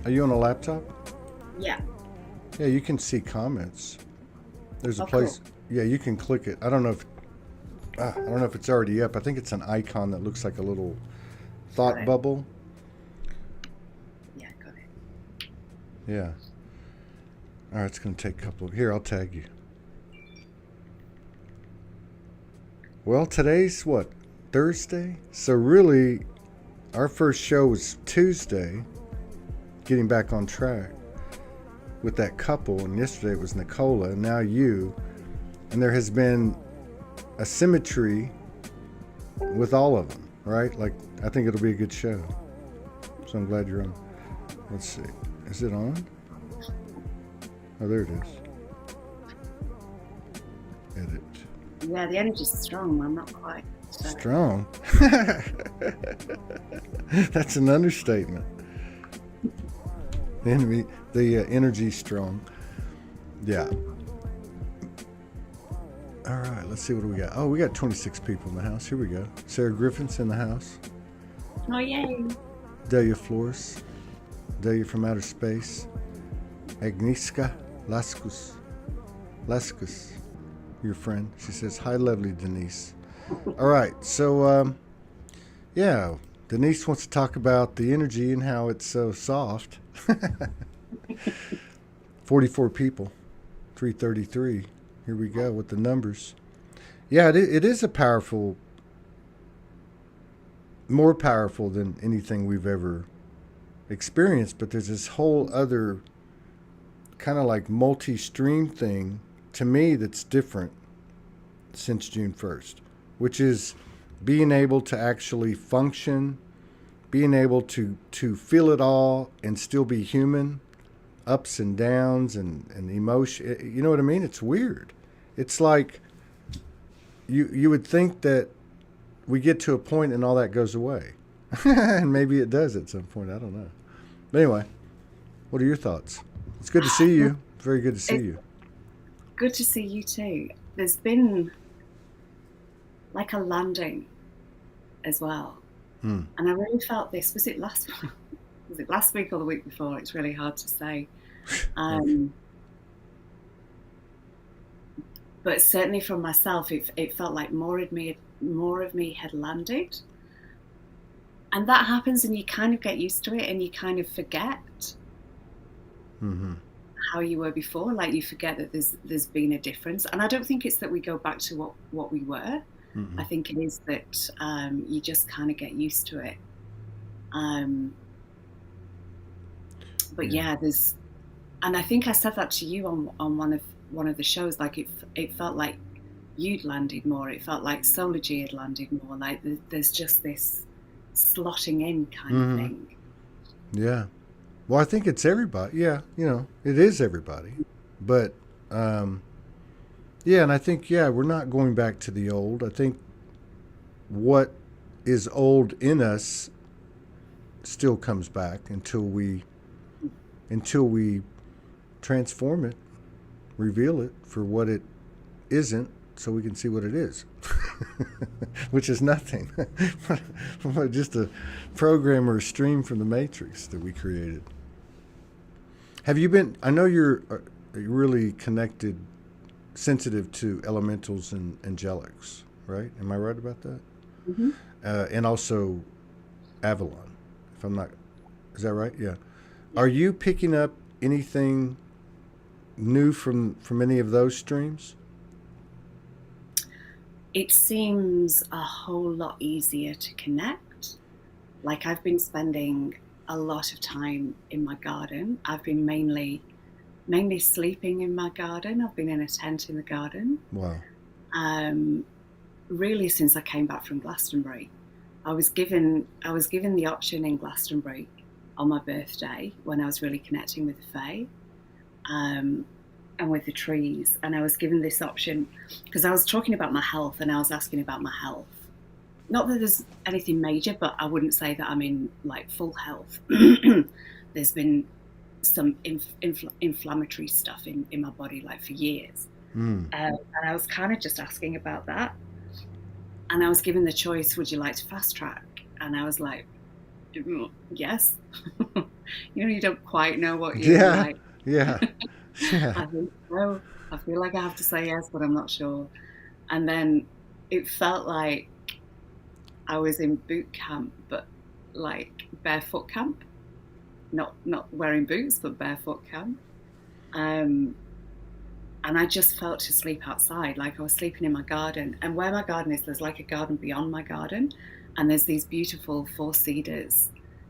Are you on a laptop? Yeah. Yeah, you can see comments. There's a Oh, cool. place. Yeah, you can click it. I don't know if it's already up. I think it's an icon that looks like a little Got thought it. bubble. Yeah, got it. Yeah. All right, it's gonna take a couple. Here, I'll tag you. Well, today's what? Thursday. So really, our first show was Tuesday. Getting back on track with that couple, and yesterday it was Nicola, and now you. And there has been a symmetry with all of them, right? Like, I think it'll be a good show. So I'm glad you're on. Let's see. Is it on? Oh, there it is. Edit. Yeah, the energy's strong. I'm not quite. So. Strong. That's an understatement. The energy's strong. Yeah. All right, let's see what do we got. Oh, we got 26 people in the house. Here we go. Sarah Griffin's in the house. Oh, yay. Delia Flores. Delia from outer space. Agnieszka Laskus, your friend. She says, hi, lovely Denise. All right, so, yeah, Denise wants to talk about the energy and how it's so soft. 44 people, 333. Here we go with the numbers. Yeah, it is a powerful, more powerful than anything we've ever experienced, but there's this whole other kind of like multi-stream thing to me that's different since June 1st, which is being able to actually function, being able to feel it all and still be human, ups and downs and emotion. You know what I mean? It's weird. It's like you would think that we get to a point and all that goes away. And maybe it does at some point. I don't know. But anyway, what are your thoughts? It's good to see you. Very good to see you. Good to see you too. There's been like a landing as well. Hmm. And I really felt this. Was it last week or the week before? It's really hard to say. Okay. But certainly from myself, it felt like more of me had landed. And that happens and you kind of get used to it and you kind of forget Mm-hmm. how you were before. Like you forget that there's been a difference. And I don't think it's that we go back to what we were. Mm-hmm. I think it is that you just kind of get used to it. But yeah, and I think I said that to you on one of the shows. Like it felt like you'd landed more. It felt like Soulogy had landed more. Like there's just this slotting in kind of Mm-hmm. thing. Yeah. Well, I think it's everybody. Yeah, it is everybody. But yeah, and I think we're not going back to the old. I think what is old in us still comes back until we transform it, reveal it for what it isn't, so we can see what it is, which is nothing, just a program or a stream from the Matrix that we created. Have you been? I know you're really connected, sensitive to elementals and angelics, right? Am I right about that? Mm-hmm. And also Avalon, if I'm not. Is that right? Yeah. Yeah. Are you picking up anything new from any of those streams? It seems a whole lot easier to connect. Like I've been spending a lot of time in my garden. I've been mainly sleeping in my garden. I've been in a tent in the garden. Wow. Really since I came back from Glastonbury. I was given the option in Glastonbury on my birthday when I was really connecting with the Fae. And with the trees, and I was given this option because I was talking about my health and I was asking about my health. Not that there's anything major, but I wouldn't say that I'm in like full health. There's been some inflammatory stuff in my body like for years. Mm. And I was kind of just asking about that. And I was given the choice, would you like to fast track? And I was like, yes. You don't quite know what you're Yeah, like. yeah, yeah. I think so. I feel like I have to say yes, but I'm not sure. And then it felt like I was in boot camp, but like barefoot camp, not wearing boots, but barefoot camp. Um, and I just felt to sleep outside, like I was sleeping in my garden. And where my garden is, there's like a garden beyond my garden, and there's these beautiful four cedars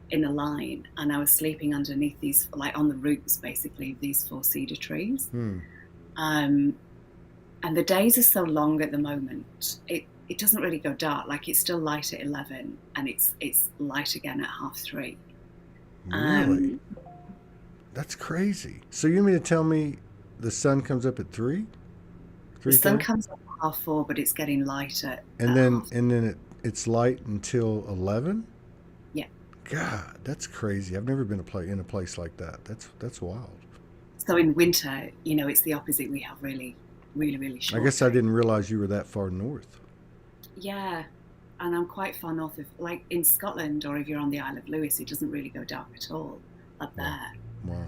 in a line, and I was sleeping underneath these, like on the roots, basically, of these four cedar trees. Hmm. Um, and the days are so long at the moment. It doesn't really go dark. Like it's still light at 11, and it's light again at 3:30. Really? Um, That's crazy. So you mean to tell me the sun comes up at three, the three sun thirty, comes up at 4:30, but it's getting lighter and at then half. it's light until 11? Yeah. God, that's crazy. I've never been in a place like that. That's wild. So in winter, it's the opposite. We have really, really, really I short guess I days. didn't realize you were that far north. Yeah. And I'm quite far north of, like in Scotland, or if you're on the Isle of Lewis, it doesn't really go dark at all up Wow. there. Wow.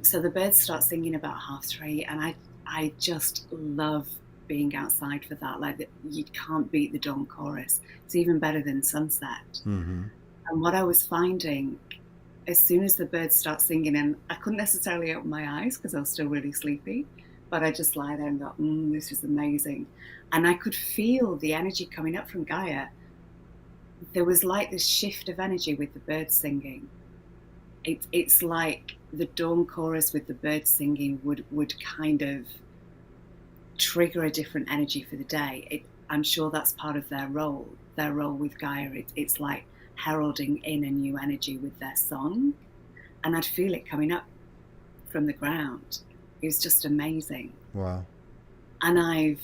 So the birds start singing about 3:30, and I just love being outside for that. Like you can't beat the dawn chorus. It's even better than sunset. Mm-hmm. And what I was finding, as soon as the birds start singing, and I couldn't necessarily open my eyes because I was still really sleepy, but I just lie there and go, this is amazing. And I could feel the energy coming up from Gaia. There was like this shift of energy with the birds singing. It's like the dawn chorus with the birds singing would kind of trigger a different energy for the day. I'm sure that's part of their role with Gaia. It's like heralding in a new energy with their song, and I'd feel it coming up from the ground. It was just amazing. Wow. And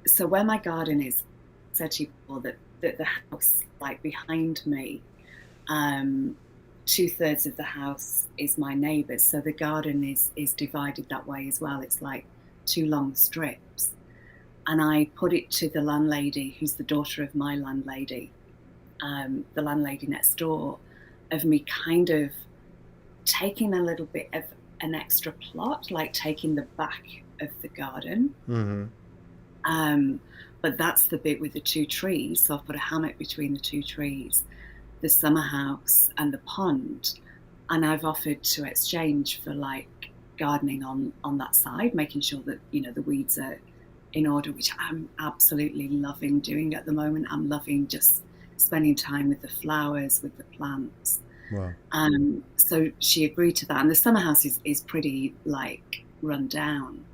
so where my garden is, I said to people that the house, like behind me, 2/3 of the house is my neighbour's, so the garden is divided that way as well. It's like two long strips, and I put it to the landlady, who's the daughter of my landlady, the landlady next door, of me kind of taking a little bit of an extra plot, like taking the back of the garden. Mm-hmm. But that's the bit with the two trees. So I've put a hammock between the two trees, the summer house and the pond. And I've offered to exchange for like gardening on that side, making sure that, the weeds are in order, which I'm absolutely loving doing at the moment. I'm loving just spending time with the flowers, with the plants. Wow. So she agreed to that. And the summer house is pretty like run down.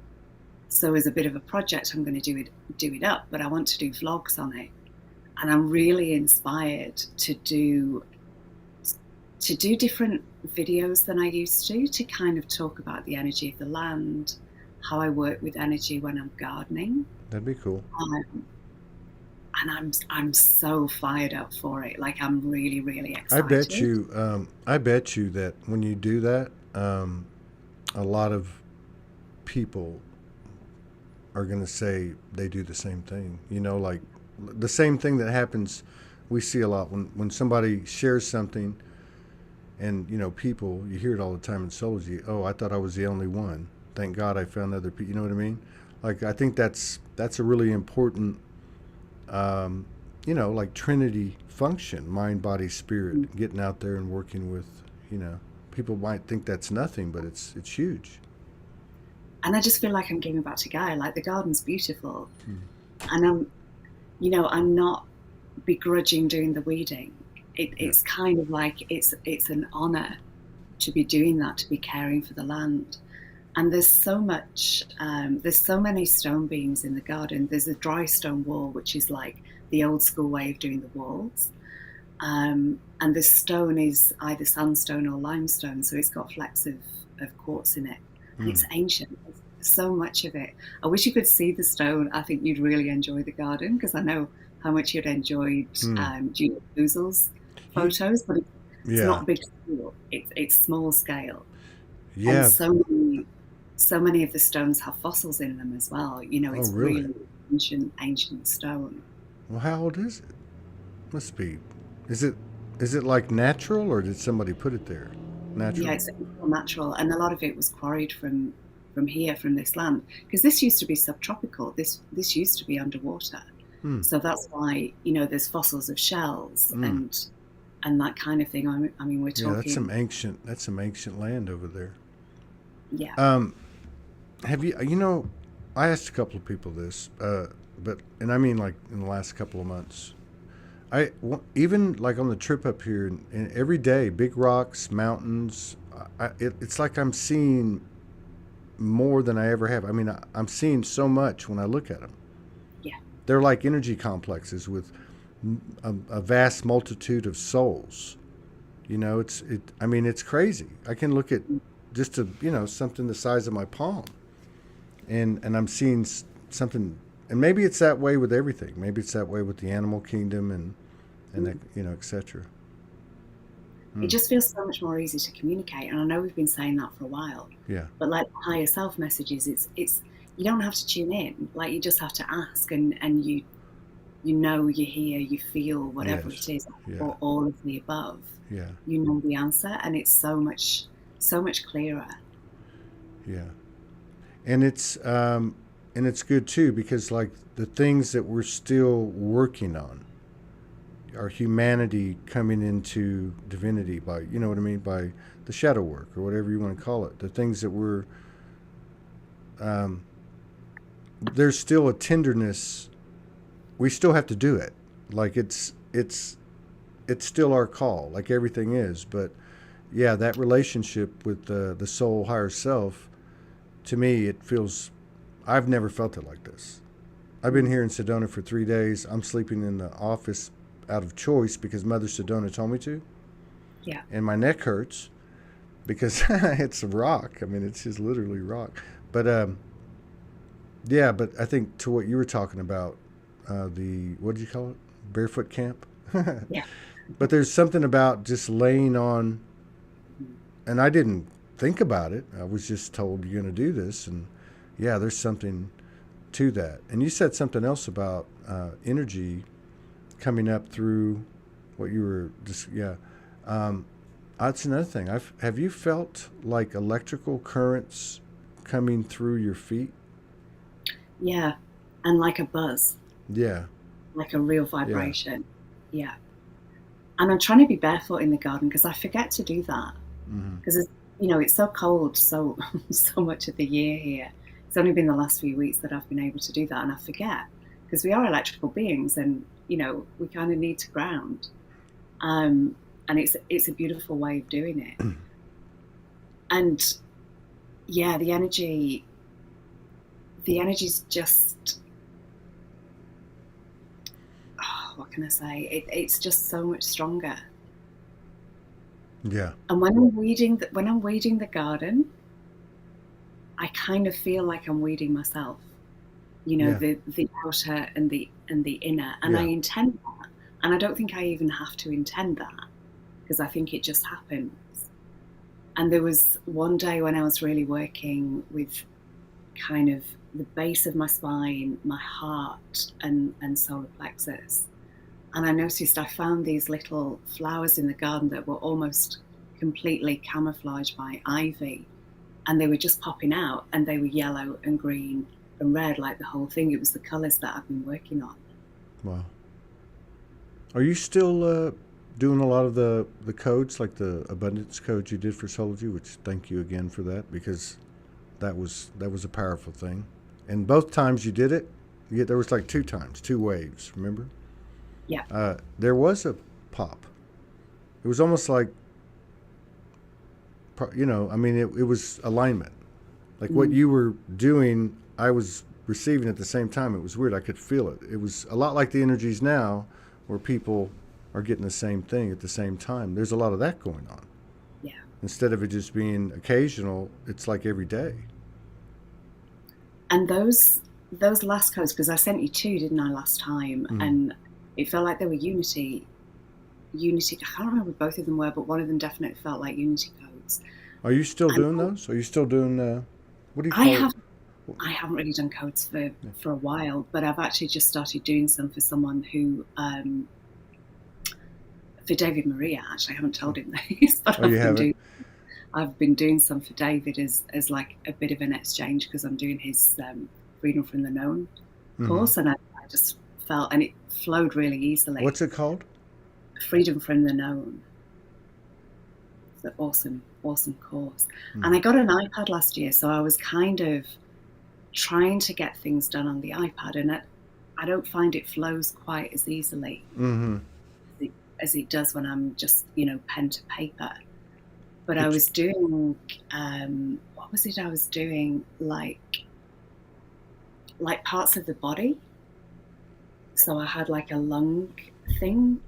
So as a bit of a project, I'm going to do it up, but I want to do vlogs on it. And I'm really inspired to do different videos than I used to kind of talk about the energy of the land, how I work with energy when I'm gardening. That'd be cool. And I'm so fired up for it. Like I'm really, really I excited. bet you that when you do that, a lot of people are going to say they do the same thing. Like the same thing that happens. We see a lot when somebody shares something, and people, you hear it all the time in Soulogy. Oh, I thought I was the only one. Thank God I found other people. You know what I mean? Like I think that's a really important, like Trinity function, mind, body, spirit, getting out there and working with, people might think that's nothing, but it's huge. And I just feel like I'm giving back to Gaia. Like the garden's beautiful, and I'm not begrudging doing the weeding. It's kind of like it's an honor to be doing that, to be caring for the land. And there's so much, there's so many stone beams in the garden. There's a dry stone wall, which is like the old school way of doing the walls. And the stone is either sandstone or limestone, so it's got flecks of quartz in it. And it's ancient. There's so much of it. I wish you could see the stone. I think you'd really enjoy the garden, because I know how much you'd enjoyed Julia Boozle's photos, but it's not big scale. It's small scale. Yeah. And so many of the stones have fossils in them as well. It's really? Ancient stone. Well, how old is it? Must be. Is it Is it like natural, or did somebody put it there? Yeah, Natural. it's all natural, and a lot of it was quarried from here, from this land, because this used to be subtropical. This used to be underwater, Hmm. so that's why there's fossils of shells Mm. and that kind of thing. I mean, we're Yeah, that's some talking, ancient. That's some ancient land over there. yeah, Um, have you? I asked a couple of people this, and I mean like in the last couple of months. Even like on the trip up here, and every day, big rocks, mountains. It's like I'm seeing more than I ever have. I mean, I'm seeing so much when I look at them. yeah, They're like energy complexes with a vast multitude of souls. I mean, it's crazy. I can look at just something the size of my palm, and I'm seeing something. And maybe it's that way with everything. Maybe it's that way with the animal kingdom and mm. etc. It Mm. just feels so much more easy to communicate. And I know we've been saying that for a while, Yeah. but like higher self messages, it's you don't have to tune in. Like you just have to ask, and you hear, you feel, whatever it Yes. is, Yeah. or all of the above. Yeah. You know the answer, and it's so much clearer. Yeah. And it's good too, because like the things that we're still working on are humanity coming into divinity, by what I mean, by the shadow work or whatever you want to call it. The things that um, there's still a tenderness. We still have to do it. Like it's still our call, like everything is. But yeah, that relationship with the soul higher self, to me, it feels. I've never felt it like this. I've been Mm. here in Sedona for 3 days. I'm sleeping in the office out of choice because Mother Sedona told me to, Yeah. and my neck hurts because it's a rock. I mean, it's just literally rock. But yeah, but I think to what you were talking about, the what did you call it? Barefoot camp. Yeah. But there's something about just laying on, Mm. and I didn't think about it. I was just told you're going to do this, and yeah, there's something to that. And you said something else about energy coming up through what you were just, yeah. Um, that's another thing. Have you felt like electrical currents coming through your feet? Yeah. And like a buzz, Yeah, like a real yeah. vibration. Yeah. And I'm trying to be barefoot in the garden because I forget to do that Hmm. because it's so cold so so much of the year here. It's only been the last few weeks that I've been able to do that, and I forget because we are electrical beings, and we kind of need to ground. Um, and it's a beautiful way of doing it. And yeah, the energy's just, oh, what can I say? It's just so much stronger. Yeah, And when I'm weeding the garden, I kind of feel like I'm weeding myself. yeah, The outer and the inner, and I yeah. intend that. And I don't think I even have to intend that because I think it just happens. And there was one day when I was really working with kind of the base of my spine, my heart, and solar plexus. And I noticed I found these little flowers in the garden that were almost completely camouflaged by ivy, and they were just popping out, and they were yellow and green and red, like the whole thing. It was the colors that I've been working on. Wow. Are you still doing a lot of the codes, like the abundance codes you did for Soulogy? Which thank you again for that, because that was a powerful thing. And both times you did it, there was like two times, two waves. Remember? Yeah. There was a pop. It was almost like, I mean, it was alignment. Like what Mm. you were doing, I was receiving at the same time. It was weird. I could feel it. It was a lot like the energies now, where people are getting the same thing at the same time. There's a lot of that going on. Yeah. Instead of it just being occasional, it's like every day. And those last codes, because I sent you two, didn't I, last time? Mm. And it felt like they were unity. I can't remember what both of them were, but one of them definitely felt like unity codes. Are you still And doing those? Are you still doing what do you I call it? have I haven't really done codes for a while, but I've actually just started doing some for someone for David Maria. Actually, I haven't told him this, but Oh, you haven't? I've been doing some for David as like a bit of an exchange, because I'm doing his Freedom from the Known course, and I just felt, and it flowed really easily. What's it called? Freedom from the Known. It's an awesome course. And I got an iPad last year, so I was kind of trying to get things done on the iPad, and I don't find it flows quite as easily as it does when I'm just, pen to paper. But I was doing, what was it I was doing? Like parts of the body. So I had like a lung thing.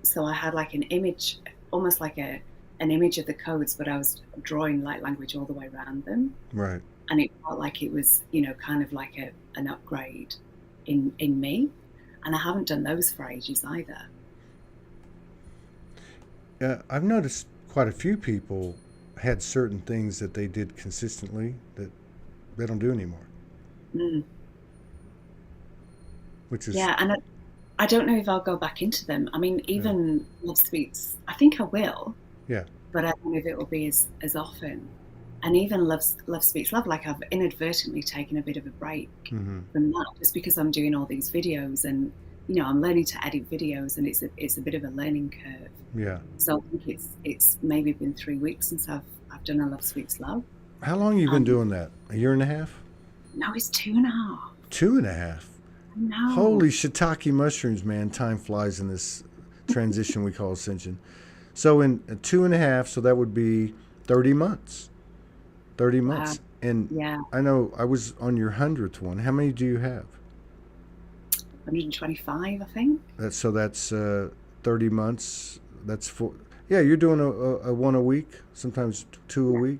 So I had like an image, almost like an image of the codes, but I was drawing light language all the way around them. Right. And it felt like it was, kind of like an upgrade in me. And I haven't done those for ages either. Yeah, I've noticed quite a few people had certain things that they did consistently that they don't do anymore. Which is... Yeah, and I don't know if I'll go back into them. I mean, even Love Speaks, I think I will. Yeah. But I don't know if it will be as often. And even Love Speaks Love, like I've inadvertently taken a bit of a break from that, just because I'm doing all these videos, and I'm learning to edit videos, and it's a bit of a learning curve. Yeah. So I think it's maybe been 3 weeks since I've done a Love Speaks Love. How long have you been doing that? A year and a half? No, it's 2.5. 2.5. No. Holy shiitake mushrooms, man! Time flies in this transition we call ascension. So in 2.5, so that would be 30 months. 30 months. And yeah. I know I was on your 100th one. How many do you have? 125, I think. That's 30 months. That's 4. Yeah, you're doing a one a week, sometimes 2 a week.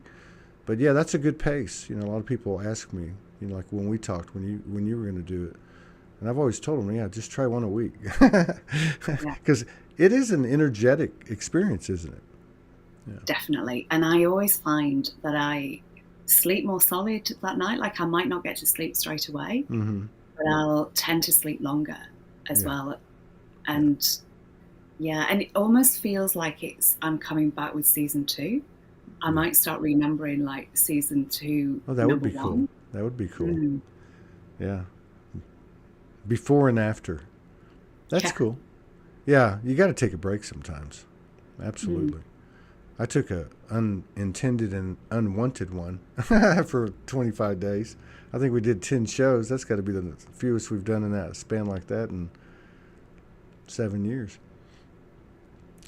But yeah, that's a good pace. A lot of people ask me, like when we talked, when you were going to do it. And I've always told them, yeah, just try one a week. Because it is an energetic experience, isn't it? Yeah. Definitely. And I always find that I sleep more solid that night. Like I might not get to sleep straight away, but I'll tend to sleep longer as well. And and it almost feels like I'm coming back with season 2. I might start remembering like season 2. Oh, that would be cool. That would be cool. Yeah. Before and after. That's cool. Yeah, you got to take a break sometimes. Absolutely. I took a unintended and unwanted one for 25 days. I think we did 10 shows. That's got to be the fewest we've done in that span like that in 7 years.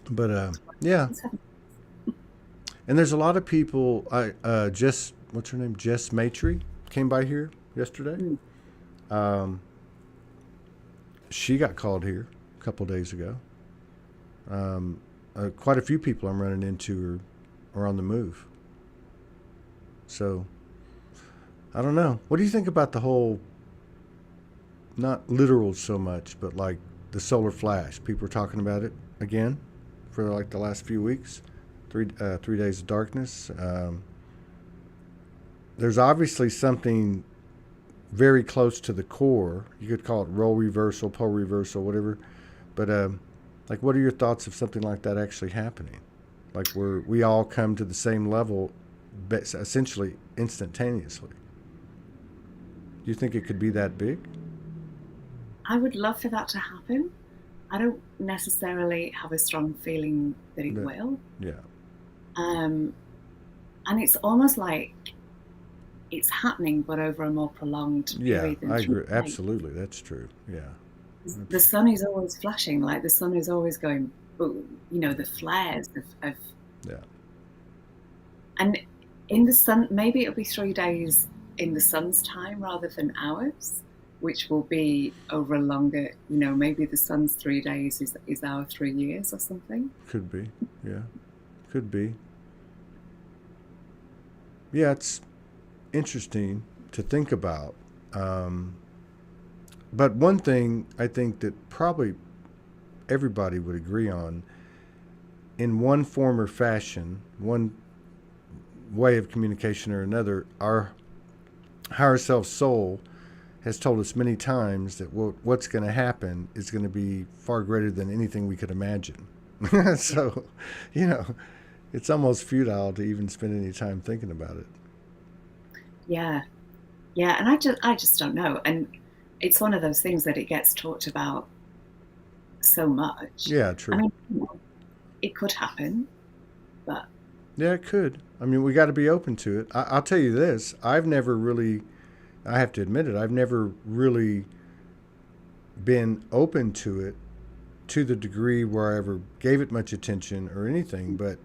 But yeah. And there's a lot of people. Jess, what's her name? Jess Matry came by here yesterday. She got called here a couple days ago. Quite a few people I'm running into are on the move. So, I don't know. What do you think about the whole, not literal so much, but like the solar flash? People are talking about it again for like the last few weeks. 3 days of darkness. There's obviously something very close to the core. You could call it role reversal, pole reversal, whatever. But like, what are your thoughts of something like that actually happening? Like where we all come to the same level, but essentially instantaneously. Do you think it could be that big? I would love for that to happen. I don't necessarily have a strong feeling that it will. Yeah. And it's almost like it's happening, but over a more prolonged period. Yeah, I agree. Absolutely, that's true. Yeah. The sun is always flashing, like the sun is always going boom. The flares of And in the sun, maybe it'll be 3 days in the sun's time rather than ours, which will be over a longer. Maybe the sun's 3 days is our 3 years or something. Could be. Yeah. Could be. Yeah, it's interesting to think about. But one thing I think that probably everybody would agree on, in one form or fashion, one way of communication or another, our higher self soul has told us many times that what's going to happen is going to be far greater than anything we could imagine. So, you know, it's almost futile to even spend any time thinking about it. Yeah, yeah, and I just don't know. And it's one of those things that it gets talked about so much. Yeah, I true. mean, it could happen, but Yeah, it could. I mean, we got to be open to it. I'll tell you this: I've never really, I have to admit it, I've never really been open to it to the degree where I ever gave it much attention or anything. But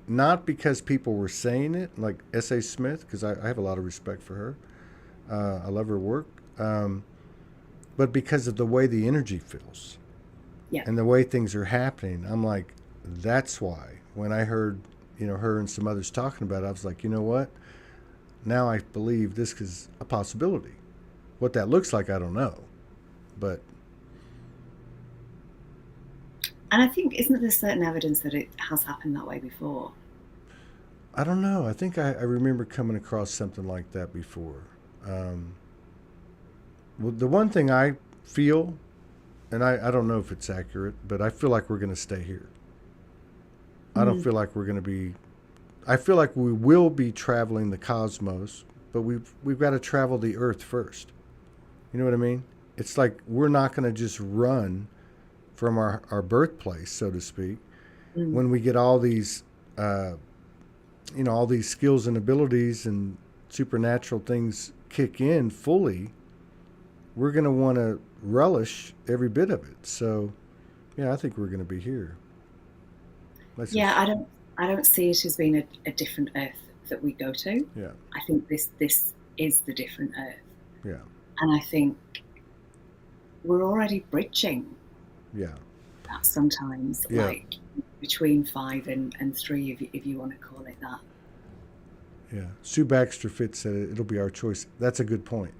not because people were saying it, like S.A. Smith, because I have a lot of respect for her. I love her work. But because of the way the energy feels yeah, and the way things are happening, I'm like, that's why. When I heard, her and some others talking about it, I was like, you know what? Now I believe this is a possibility. What that looks like, I don't know. But and I think isn't there certain evidence that it has happened that way before? I don't know. I think I remember coming across something like that before. Um, well, the one thing I feel, and I don't know if it's accurate, but I feel like we're going to stay here. I don't Mm, feel like we're going to be. I feel like we will be traveling the cosmos, but we've got to travel the Earth first. You know what I mean? It's like we're not going to just run from our birthplace, so to speak. mm. When we get all these, uh, all these skills and abilities and supernatural things kick in fully, we're going to want to relish every bit of it. So, yeah, I think we're going to be here. Let's Yeah, just, I don't see it as being a different Earth that we go to. yeah, I think this is the different Earth, yeah, and I think we're already bridging yeah, that sometimes, yeah, like between five and three, if you want to call it that. yeah. Sue Baxter Fitz said it'll be our choice. That's a good point.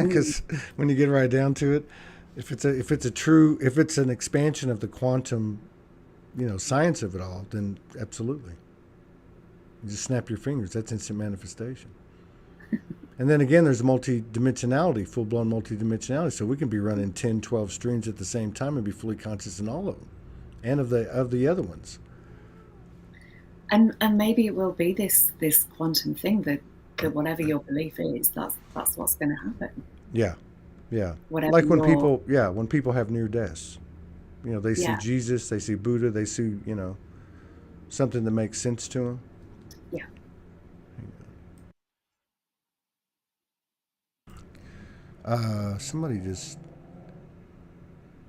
Mm, Because when you get right down to it, if it's an expansion of the quantum, science of it all, then absolutely. You just snap your fingers. That's instant manifestation. And then again, there's multi-dimensionality, full-blown multi-dimensionality. So we can be running 10, 12 streams at the same time and be fully conscious in all of them, and of the other ones. and maybe it will be this quantum thing that whatever your belief is, that's what's going to happen. Yeah, yeah. Whatever Like your when people have near deaths, they see yeah Jesus, they see Buddha, they see, something that makes sense to them. yeah. Somebody just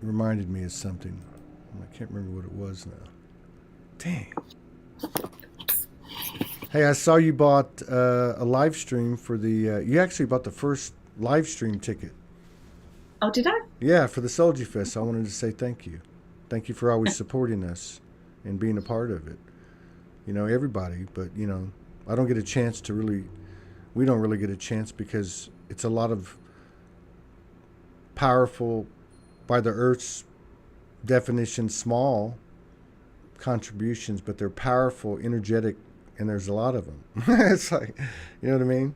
reminded me of something. I can't remember what it was now. Dang. Hey, I saw you bought a live stream for the. You actually bought the first live stream ticket. Oh, did I? Yeah, for the Soldierfest. So I wanted to say thank you. Thank you for always supporting us and being a part of it. Everybody, but I don't get a chance to really. We don't really get a chance because it's a lot of powerful, by the Earth's definition, small contributions, but they're powerful, energetic, and there's a lot of them. It's like, you know what I mean?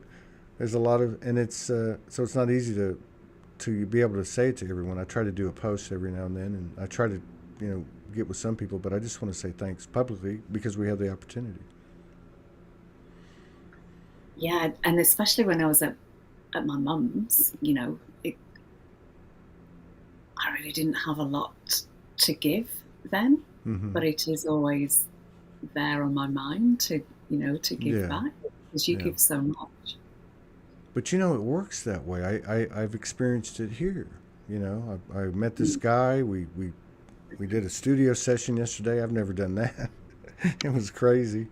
There's a lot of, and it's so it's not easy to be able to say it to everyone. I try to do a post every now and then, and I try to, get with some people, but I just want to say thanks publicly because we have the opportunity. Yeah, and especially when I was at my mum's, I really didn't have a lot to give then, Mm-hmm. but it is always there on my mind to give Yeah, back because you yeah. give so much. But it works that way. I've experienced it here. I met this Mm, guy. We did a studio session yesterday. I've never done that. It was crazy.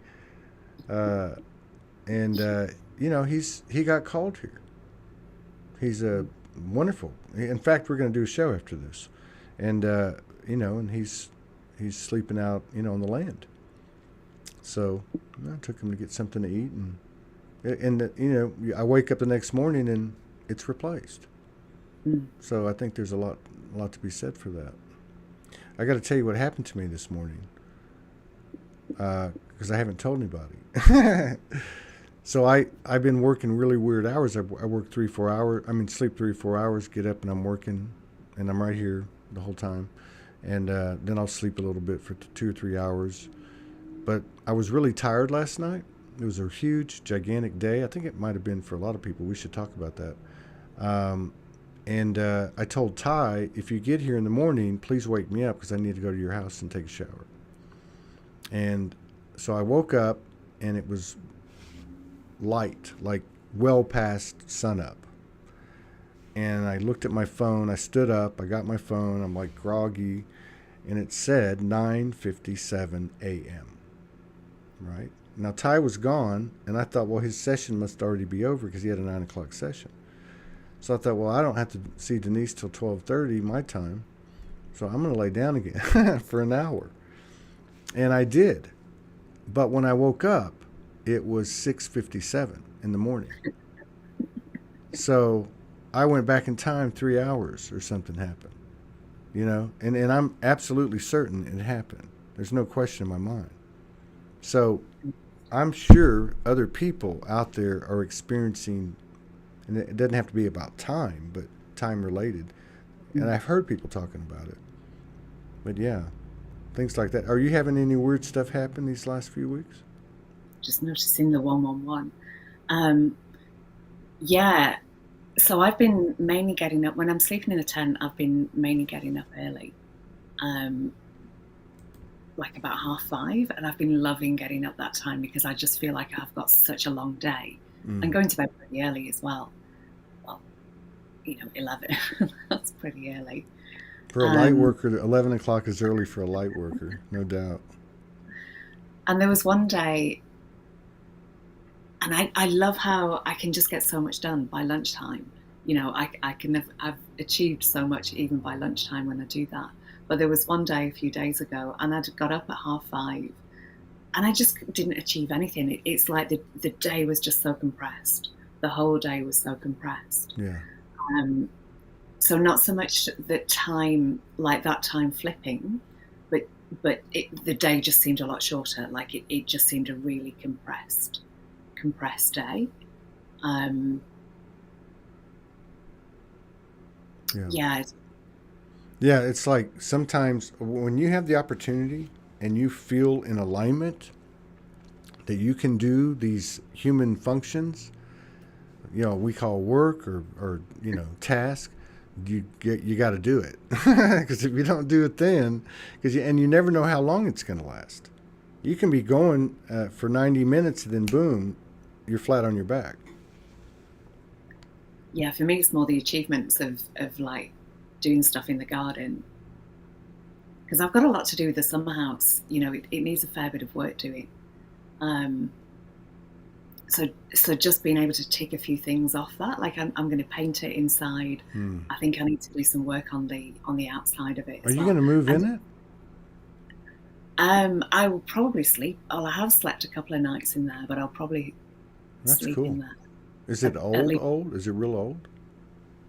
Uh, and he got called here. He's a mm. wonderful. In fact, we're going to do a show after this, and and he's sleeping out, on the land. So I took him to get something to eat, and I wake up the next morning and it's replaced. Mm. So I think there's a lot to be said for that. I got to tell you what happened to me this morning because I haven't told anybody. So I've been working really weird hours. I work 3 4 hours. I mean, sleep 3 4 hours, get up, and I'm working, and I'm right here the whole time. and then I'll sleep a little bit for 2 or 3 hours. But I was really tired last night. It was a huge, gigantic day. I think it might have been for a lot of people. We should talk about that. And I told Ty, if you get here in the morning, please wake me up because I need to go to your house and take a shower. And so I woke up, and it was light, like well past sunup. And I looked at my phone. I stood up. I got my phone. I'm like groggy. And it said 9:57 a.m. Right? Now, Ty was gone, and I thought, well, his session must already be over because he had a 9 o'clock session. So I thought, well, I don't have to see Denise till 12:30 my time. So I'm going to lay down again for an hour. And I did. But when I woke up, it was 6:57 in the morning. So I went back in time 3 hours or something happened, you know, and I'm absolutely certain it happened. There's no question in my mind. So I'm sure other people out there are experiencing, and it doesn't have to be about time, but time related. And I've heard people talking about it. But yeah, things like that. Are you having any weird stuff happen these last few weeks? Just noticing the 111. Yeah. So I've been mainly getting up when I'm sleeping in a tent. I've been mainly getting up early, like about 5:30, and I've been loving getting up that time because I just feel like I've got such a long day. And going to bed pretty early as well. Well, 11. That's pretty early. For a light worker, 11 o'clock is early for a light worker, no doubt. And there was one day, and I love how I can just get so much done by lunchtime. I've achieved so much even by lunchtime when I do that. But there was one day a few days ago, and I'd got up at 5:30, and I just didn't achieve anything. It's like the day was just so compressed. The whole day was so compressed. Yeah. So not so much the time, like that time flipping, but the day just seemed a lot shorter. Like it just seemed a really compressed day. Yeah. Yeah, it's like sometimes when you have the opportunity and you feel in alignment that you can do these human functions, we call work or task, you got to do it. Because if you don't do it then, and you never know how long it's going to last. You can be going for 90 minutes and then boom, you're flat on your back. Yeah, for me it's more the achievements of like doing stuff in the garden, because I've got a lot to do with the summer house. It needs a fair bit of work doing. So just being able to tick a few things off that, like I'm going to paint it inside. I think I need to do some work on the outside of it. Are you going to move in it? I will probably sleep. I have slept a couple of nights in there, but I'll probably sleep in there. Is it old? Is it real old?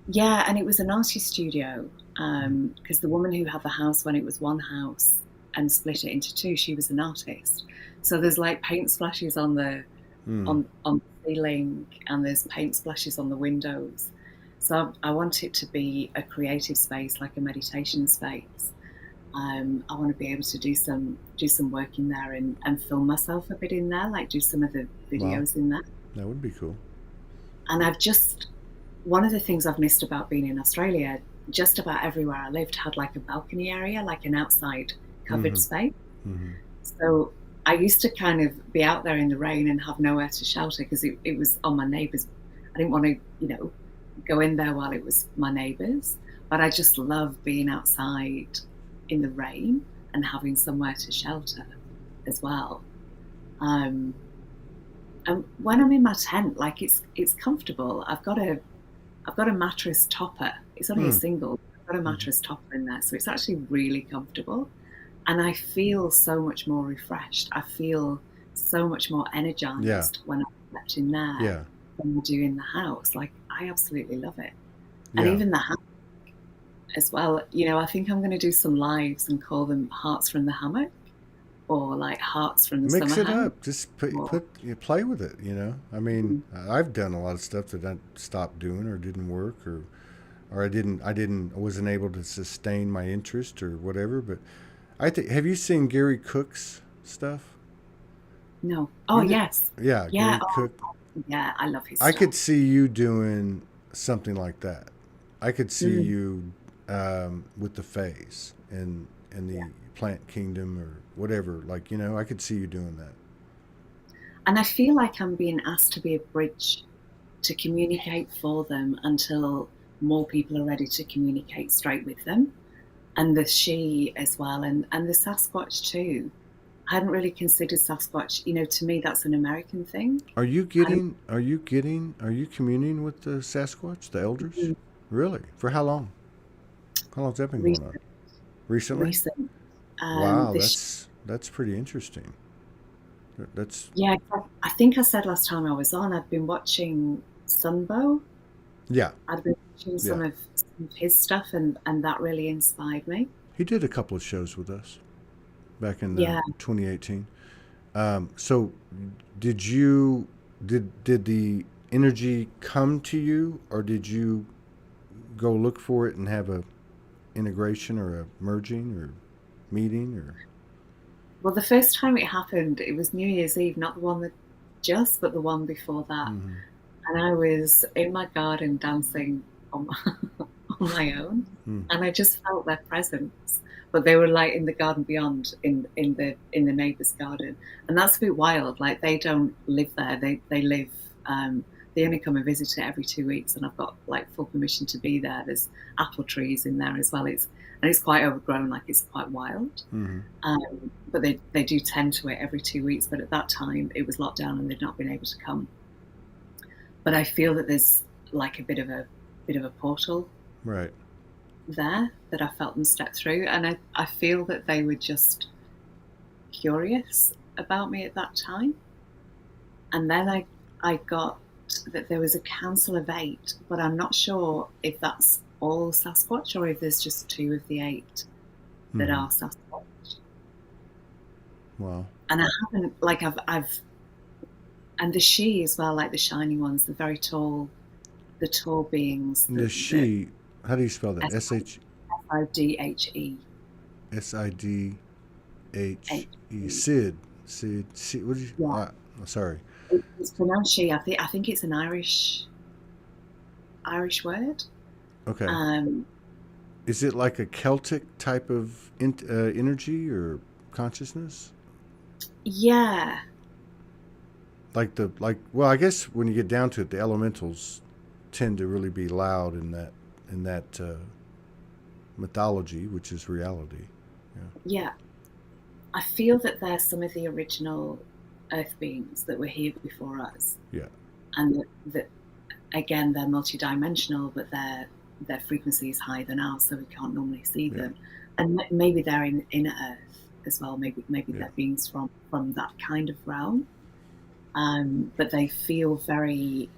Yeah, and it was an artist studio, because the woman who had the house when it was one house and split it into two, she was an artist. So there's like paint splashes on the on the ceiling, and there's paint splashes on the windows. So I want it to be a creative space, like a meditation space. I want to be able to do some work in there and film myself a bit in there, like do some of the videos in there. That would be cool. And one of the things I've missed about being in Australia, just about everywhere I lived had like a balcony area, like an outside covered space. So I used to kind of be out there in the rain and have nowhere to shelter because it was on my neighbours. I didn't want to, go in there while it was my neighbours, but I just love being outside in the rain and having somewhere to shelter as well. And when I'm in my tent, like it's comfortable. I've got a mattress topper. It's only a single. I've got a mattress topper in there, so it's actually really comfortable. And I feel so much more refreshed. I feel so much more energized when I'm slept in there than I do in the house. Like, I absolutely love it. And even the hammock as well. I think I'm going to do some lives and call them Hearts from the Hammock, or like Hearts from the Summer House. Mix it up. Just play with it, I mean, I've done a lot of stuff that I stopped doing or didn't work or or I wasn't able to sustain my interest or whatever. But I think, have you seen Gary Cook's stuff? No. Oh, yes. Yeah, Yeah. Gary Oh, Cook. yeah. I love his I could stuff. see you doing something like that. I could see Mm, you with the phase and yeah. the plant kingdom or whatever. Like, I could see you doing that. And I feel like I'm being asked to be a bridge to communicate for them until more people are ready to communicate straight with them. And the she as well, and the Sasquatch too. I hadn't really considered Sasquatch. To me, that's an American thing. Are you I hadn't getting? Are you communing with the Sasquatch, the elders? mm, Really? For how long? How long's that been going on? recent, Recently? recent. Wow, This, that's pretty interesting. That's yeah, I think I said last time I was on, I'd been watching Sunbow. yeah, I'd been watching yeah. some of his stuff, and that really inspired me. He did a couple of shows with us back in Yeah, 2018. So, did you did the energy come to you, or did you go look for it and have a integration or a merging or meeting or? well, the first time it happened, it was New Year's Eve, not the one that just, but the one before that. Mm-hmm. And I was in my garden dancing on my, on my own, Mm. and I just felt their presence. But they were like in the garden beyond, in the neighbour's garden, and that's a bit wild. Like they don't live there; they live. They only come and visit it every 2 weeks, and I've got like full permission to be there. There's apple trees in there as well. It's quite overgrown, like it's quite wild. Mm-hmm. But they do tend to it every 2 weeks. But at that time, it was locked down, and they'd not been able to come. But I feel that there's like a bit of a portal Right. there that I felt them step through, and I feel that they were just curious about me at that time. And then I got that there was a council of 8, but I'm not sure if that's all Sasquatch or if there's just 2 of the 8 that Mm-hmm. are Sasquatch. Wow. And I haven't like I've and the she as well, like the shining ones, the tall beings, The the she. How do you spell that? S SIDHE. SIDHE. H. Sid. Sid. Sid. What did you? Yeah, Sorry. it's pronounced she. I think it's an Irish word. Okay. Um, Is it like a Celtic type of energy or consciousness? yeah, Well, I guess when you get down to it, the elementals tend to really be loud in that mythology, which is reality. Yeah. yeah. I feel that they're some of the original Earth beings that were here before us, Yeah. and that again they're multidimensional, but their frequency is higher than ours, so we can't normally see Yeah. them. And maybe they're in Earth as well. Maybe Yeah. they're beings from that kind of realm. But they feel very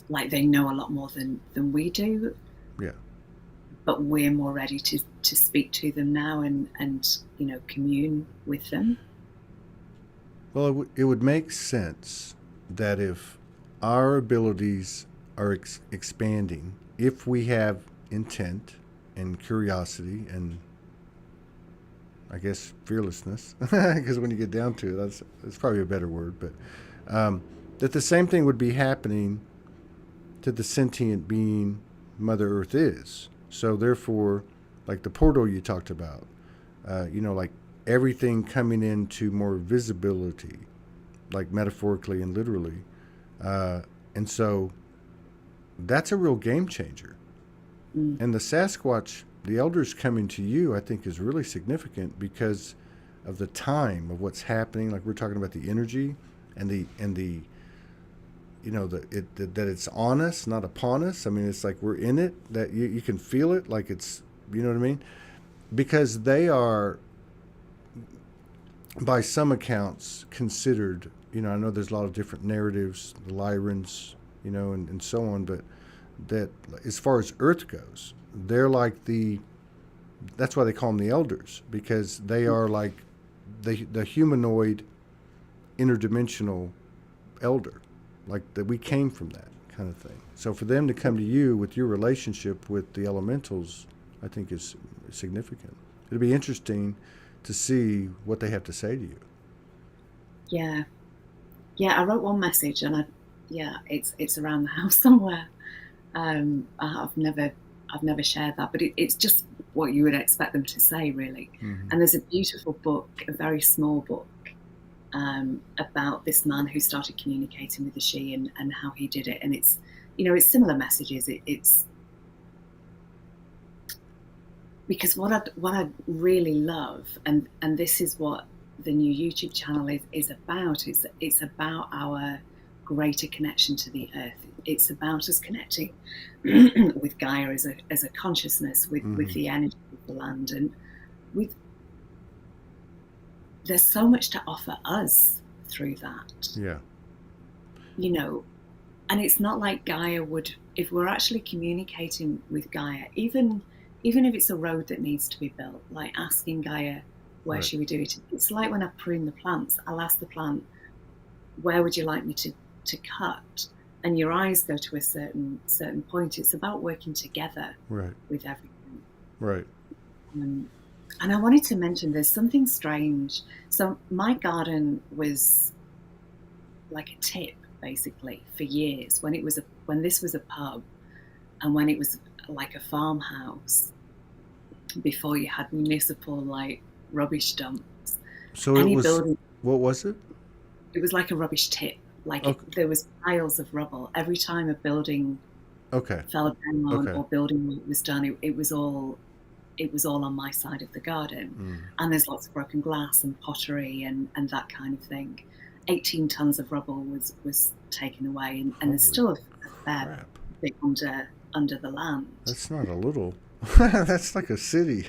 like they know a lot more than we do. Yeah. But we're more ready to speak to them now and commune with them. Well, it would make sense that if our abilities are expanding, if we have intent and curiosity and I guess fearlessness, because when you get down to it, that's probably a better word, but that the same thing would be happening to the sentient being Mother Earth is. So therefore, like the portal you talked about, like everything coming into more visibility, like metaphorically and literally, and so that's a real game changer. Mm. And the Sasquatch, the elders coming to you, I think is really significant because of the time of what's happening. Like we're talking about the energy and the that it's on us, not upon us. I mean, it's like we're in it. That you can feel it, like it's you know what I mean, because they are, by some accounts, considered. I know there's a lot of different narratives, the Lyrans, and so on, but that as far as Earth goes, they're like that's why they call them the elders, because they are like the humanoid interdimensional elder, like that we came from that kind of thing. So for them to come to you with your relationship with the elementals, I think is significant. It'll be interesting to see what they have to say to you. Yeah. Yeah, I wrote one message, and it's around the house somewhere. I've never shared that, but it's just what you would expect them to say, really. Mm-hmm. And there's a beautiful book, a very small book, about this man who started communicating with the she and how he did it. And it's, it's similar messages. It's because what I really love, and this is what the new YouTube channel is about. It's about our greater connection to the earth. It's about us connecting with Gaia as a consciousness, with the energy of the land, and there's so much to offer us through that. Yeah. And it's not like Gaia would, if we're actually communicating with Gaia, even if it's a road that needs to be built, like asking Gaia, where should we do it? It's like when I prune the plants, I'll ask the plant, where would you like me to cut? And your eyes go to a certain point. It's about working together with everything. Right. And I wanted to mention there's something strange. So my garden was like a tip, basically, for years, when this was a pub, and when it was like a farmhouse, before you had municipal like rubbish dumps. So it was, what was it? It was like a rubbish tip. Like there was piles of rubble every time a building fell down or building work was done. It was all on my side of the garden, and there's lots of broken glass and pottery and that kind of thing. 18 tons of rubble was taken away, and there's still a fair bit under the land. That's not a little. That's like a city.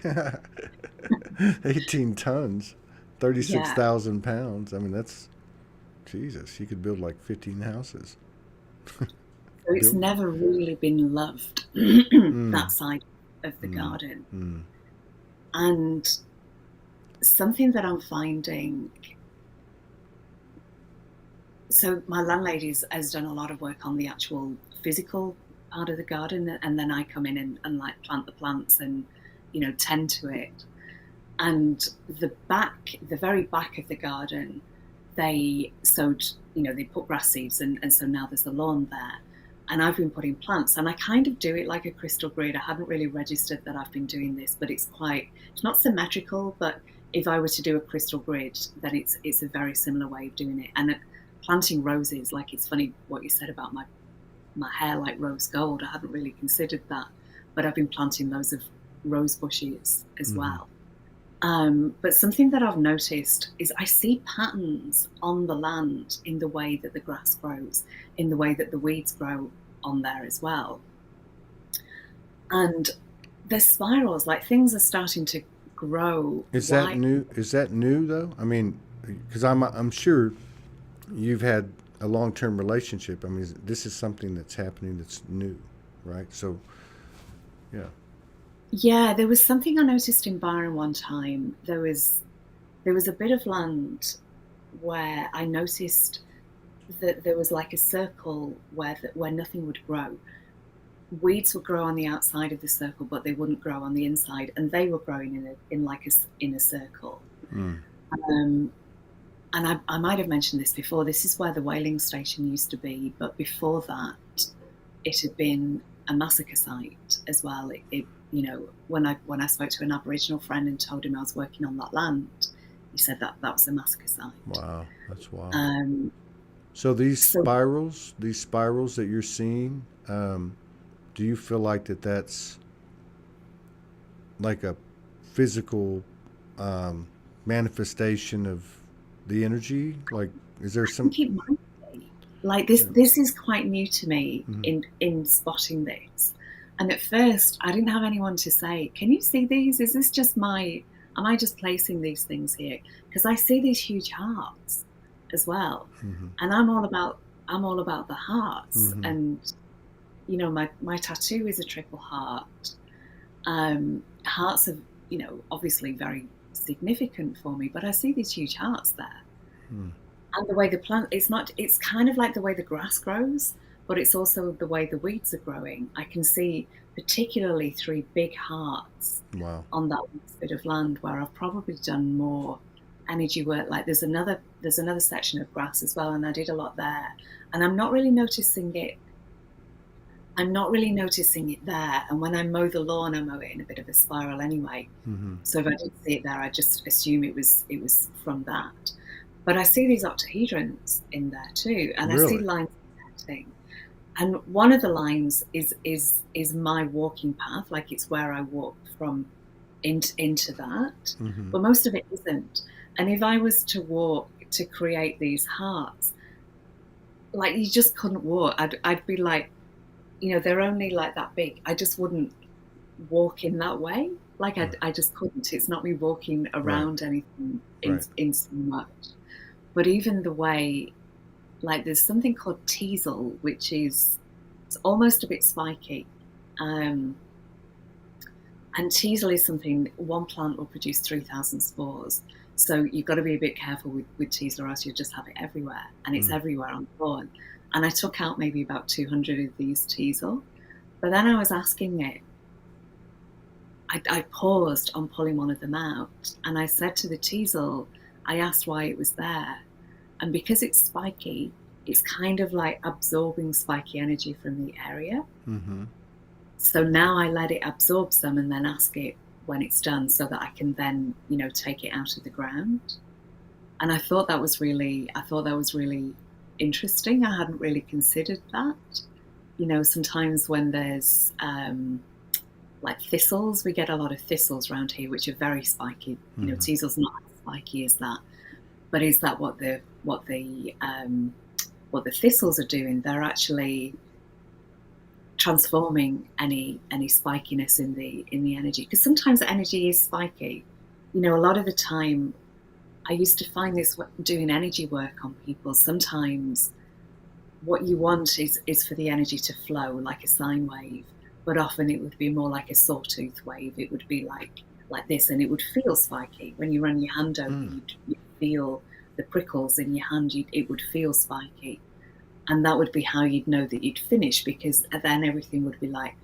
18 tons, 36,000 pounds. I mean, that's Jesus. You could build like 15 houses. So it's never really been loved, that side of the garden. And something that I'm finding, so my landlady has done a lot of work on the actual physical part of the garden, and then I come in and like plant the plants and tend to it. And the very back of the garden, they sowed, they put grass seeds, and so now there's a lawn there. And I've been putting plants, and I kind of do it like a crystal grid. I hadn't really registered that I've been doing this, but it's not symmetrical, but if I were to do a crystal grid, then it's a very similar way of doing it. And planting roses, like, it's funny what you said about my hair like rose gold. I hadn't really considered that, but I've been planting loads of rose bushes as well. But something that I've noticed is I see patterns on the land in the way that the grass grows, in the way that the weeds grow on there as well. And there's spirals, like things are starting to grow. Is that new? Is that new though? I mean, because I'm sure you've had a long-term relationship. I mean, this is something that's happening that's new, right? So, yeah. Yeah, there was something I noticed in Byron one time. There was a bit of land where I noticed that there was like a circle where nothing would grow. Weeds would grow on the outside of the circle, but they wouldn't grow on the inside, and they were growing in a circle. And I might have mentioned this before. This is where the whaling station used to be, but before that, it had been a massacre site as well. When I spoke to an Aboriginal friend and told him I was working on that land, he said that was a massacre site. Wow, that's wild. So these spirals that you're seeing, do you feel like that's like a physical manifestation of the energy? Like, is there some? It might be. Like this. Yeah. This is quite new to me in spotting this. And at first, I didn't have anyone to say, "Can you see these? Is this just am I just placing these things here?" Because I see these huge hearts as well, and I'm all about the hearts. And my tattoo is a triple heart. Hearts are obviously very significant for me, but I see these huge hearts there. And the way the plant, it's kind of like the way the grass grows, but it's also the way the weeds are growing. I can see particularly 3 big hearts Wow. on that bit of land where I've probably done more energy work. Like there's another section of grass as well, and I did a lot there. And I'm not really noticing it. I'm not really noticing it there. And when I mow the lawn, I mow it in a bit of a spiral anyway. Mm-hmm. So if I didn't see it there, I just assume it was from that. But I see these octahedrons in there too, and Really? I see lines connecting. And one of the lines is my walking path, like it's where I walk from into that. Mm-hmm. But most of it isn't. And if I was to walk to create these hearts, like you just couldn't walk. I'd be like, they're only like that big. I just wouldn't walk in that way. Like I just couldn't. It's not me walking around anything in so much. But even the way, like there's something called teasel, which it's almost a bit spiky. And teasel is something, one plant will produce 3,000 spores. So you've got to be a bit careful with teasel, or else you'll just have it everywhere. And it's everywhere on the lawn. And I took out maybe about 200 of these teasel. But then I was asking it, I paused on pulling one of them out. And I said to the teasel, I asked why it was there. And because it's spiky, it's kind of like absorbing spiky energy from the area. Mm-hmm. So now I let it absorb some and then ask it when it's done, so that I can then, take it out of the ground. And I thought that was really interesting. I hadn't really considered that. Sometimes when there's like thistles, we get a lot of thistles around here, which are very spiky. Teasel's not as spiky as that. But is that what the thistles are doing? They're actually transforming any spikiness in the energy, because sometimes the energy is spiky. A lot of the time, I used to find this doing energy work on people. Sometimes what you want is for the energy to flow like a sine wave, but often it would be more like a sawtooth wave. It would be like this, and it would feel spiky. When you run your hand over, you'd feel the prickles in your hand. It would feel spiky. And that would be how you'd know that you'd finished, because then everything would be like,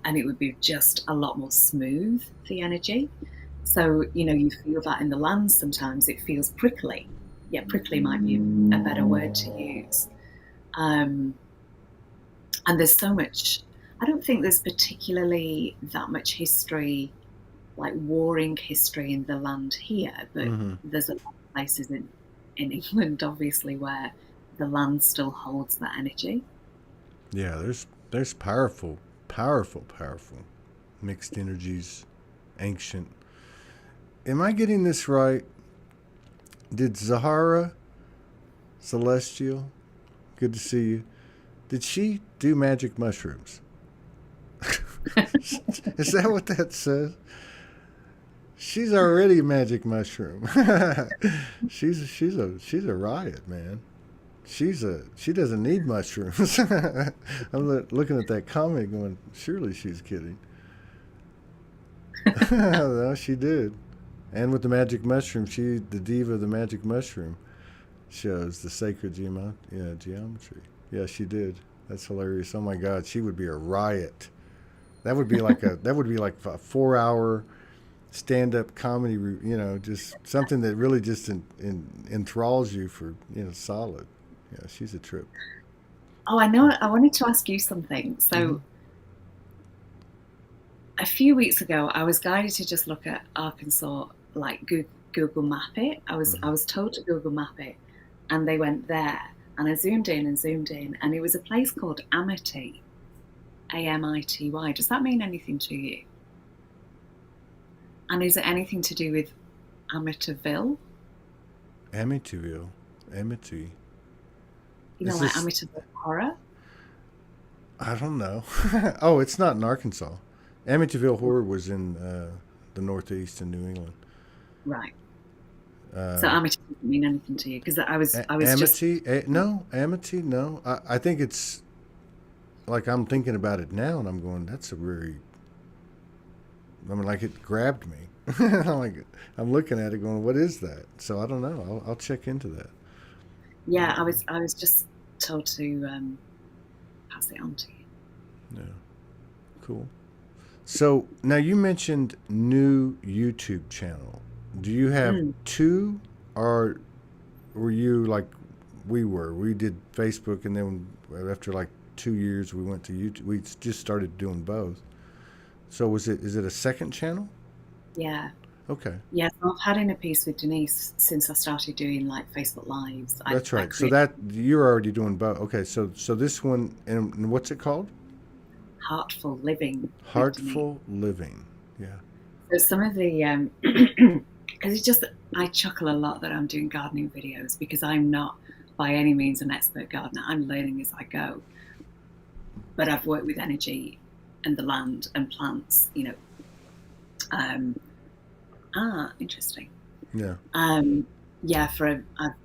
and it would be just a lot more smooth, the energy. So, you feel that in the land sometimes. It feels prickly. Yeah, prickly might be a better word to use. And there's so much, I don't think there's particularly that much history, like warring history in the land here, but there's a lot of places in England, obviously, where the land still holds that energy. Yeah, there's powerful mixed energies, ancient. Am I getting this right? Did Zahara Celestial, good to see you, did she do magic mushrooms? Is that what that says? She's already a magic mushroom. she's a riot, man. She doesn't need mushrooms. I'm looking at that comment going, surely she's kidding. No, she did. And with the magic mushroom, the diva of the magic mushroom shows the sacred geometry. Yeah, she did. That's hilarious. Oh my God, she would be a riot. That would be like a 4-hour stand-up comedy, just something that really just enthralls you for, solid. Yeah, she's a trip. Oh, I know. I wanted to ask you something. So a few weeks ago, I was guided to just look at Arkansas, like Google Map it. I was told to Google Map it, and they went there. And I zoomed in, and it was a place called Amity, Amity. Does that mean anything to you? And is it anything to do with Amityville? Amityville, Amity. Like Amityville Horror? I don't know. Oh, it's not in Arkansas. Amityville Horror was in the Northeast in New England. Right. So Amity doesn't mean anything to you, because I was Amity? No, Amity. No. I think it's like, I'm thinking about it now, and I'm going, that's a very. I mean, like, it grabbed me. I'm looking at it, going, what is that? So I don't know. I'll check into that. Yeah, I was just told to pass it on to you. Yeah. Cool. So now you mentioned new YouTube channel. Do you have two, or were you like we were? We did Facebook, and then after like 2 years, we went to YouTube. We just started doing both. So is it a second channel? Yeah. Okay. Yes, I've had in a piece with Denise since I started doing like Facebook Lives. That's I right. So created that you're already doing both. Okay. So this one, and what's it called? Heartful Living with Denise. Heartful Living. Yeah. So some of the because it's just I chuckle a lot that I'm doing gardening videos because I'm not by any means an expert gardener. I'm learning as I go. But I've worked with energy and the land and plants, you know. Interesting. Yeah. Yeah,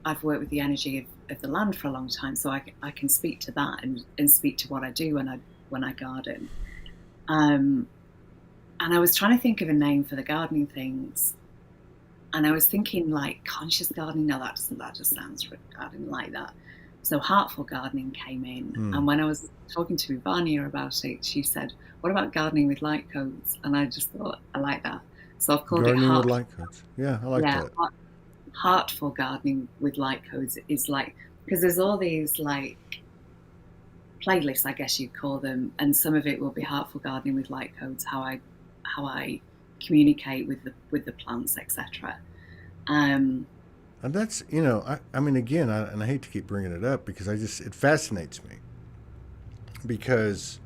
I've worked with the energy of the land for a long time, so I can speak to that and speak to what I do when I garden. And I was trying to think of a name for the gardening things, and I was thinking like conscious gardening. No, that just sounds gardening like that. So heartful gardening came in, and when I was talking to Ivania about it, she said, "What about gardening with light codes?" And I just thought I like that, so I've called Gardening it with heartful. light codes. Yeah, I like that. Heartful gardening with light codes is like, because there's all these like playlists, I guess you'd call them, and some of it will be heartful gardening with light codes, how I communicate with the plants, etc. And that's, I mean, again, and I hate to keep bringing it up because it fascinates me because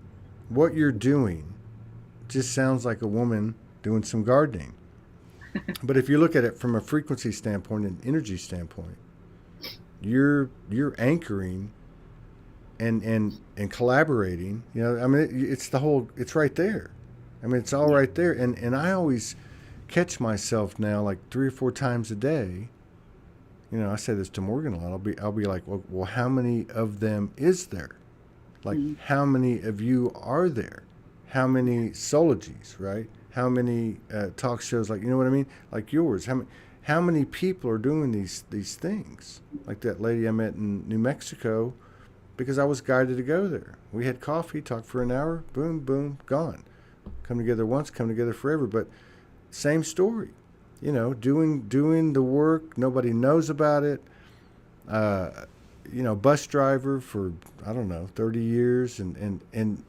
what you're doing just sounds like a woman doing some gardening. But if you look at it from a frequency standpoint and energy standpoint, you're anchoring and collaborating. I mean, it's right there. I mean, it's all right there. And I always catch myself now like 3 or 4 times a day. I say this to Morgan a lot. I'll be like, well, how many of them is there? Like, how many of you are there? How many Soulogies, right? How many talk shows, like, you know what I mean? Like yours. How many people are doing these things? Like that lady I met in New Mexico, because I was guided to go there. We had coffee, talked for an hour, boom, boom, gone. Come together once, come together forever. But same story. Doing the work, nobody knows about it. Bus driver for, I don't know, 30 years, and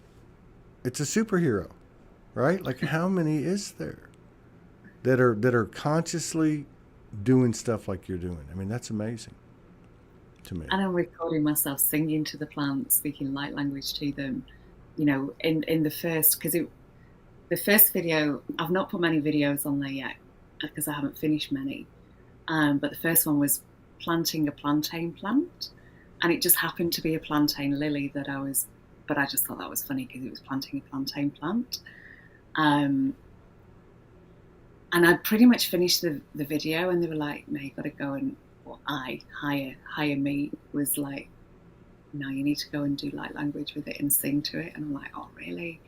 it's a superhero, right? Like, how many is there that are consciously doing stuff like you're doing? I mean, that's amazing to me. And I'm recording myself singing to the plants, speaking light language to them. In the first, the first video, I've not put many videos on there yet because I haven't finished many. But the first one was planting a plantain plant, and it just happened to be a plantain lily but I just thought that was funny because it was planting a plantain plant. And I pretty much finished the video, and they were like, "No, you got to go and." Hire me was like, "No, you need to go and do light language with it and sing to it." And I'm like, "Oh, really?"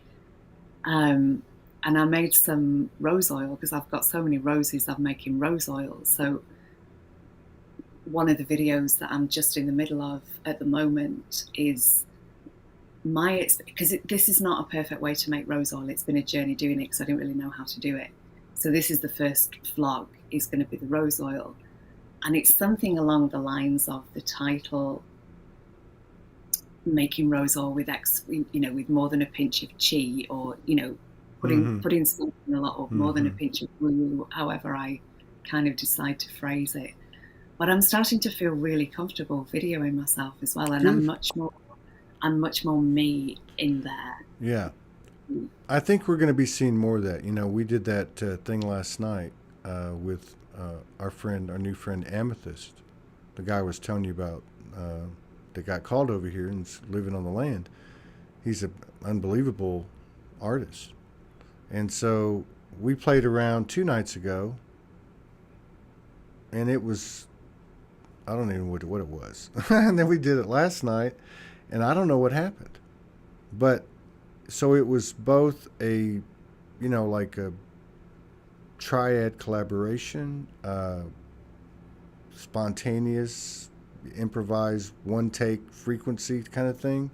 And I made some rose oil because I've got so many roses. I'm making rose oil. So one of the videos that I'm just in the middle of at the moment is because this is not a perfect way to make rose oil. It's been a journey doing it because I didn't really know how to do it. So this is the first vlog. Is going to be the rose oil. And it's something along the lines of the title, making rose oil with with more than a pinch of chi, or putting something a lot, or more than a pinch of woo, however I kind of decide to phrase it. But I'm starting to feel really comfortable videoing myself as well, and I'm much more me in there. Yeah, I think we're going to be seeing more of that. We did that thing last night with our new friend Amethyst, the guy I was telling you about, that got called over here and is living on the land. He's an unbelievable artist. And so we played around 2 nights ago, and it was, I don't even know what it was. And then we did it last night, and I don't know what happened. But so it was both a, like a triad collaboration, spontaneous, improvised, one take frequency kind of thing.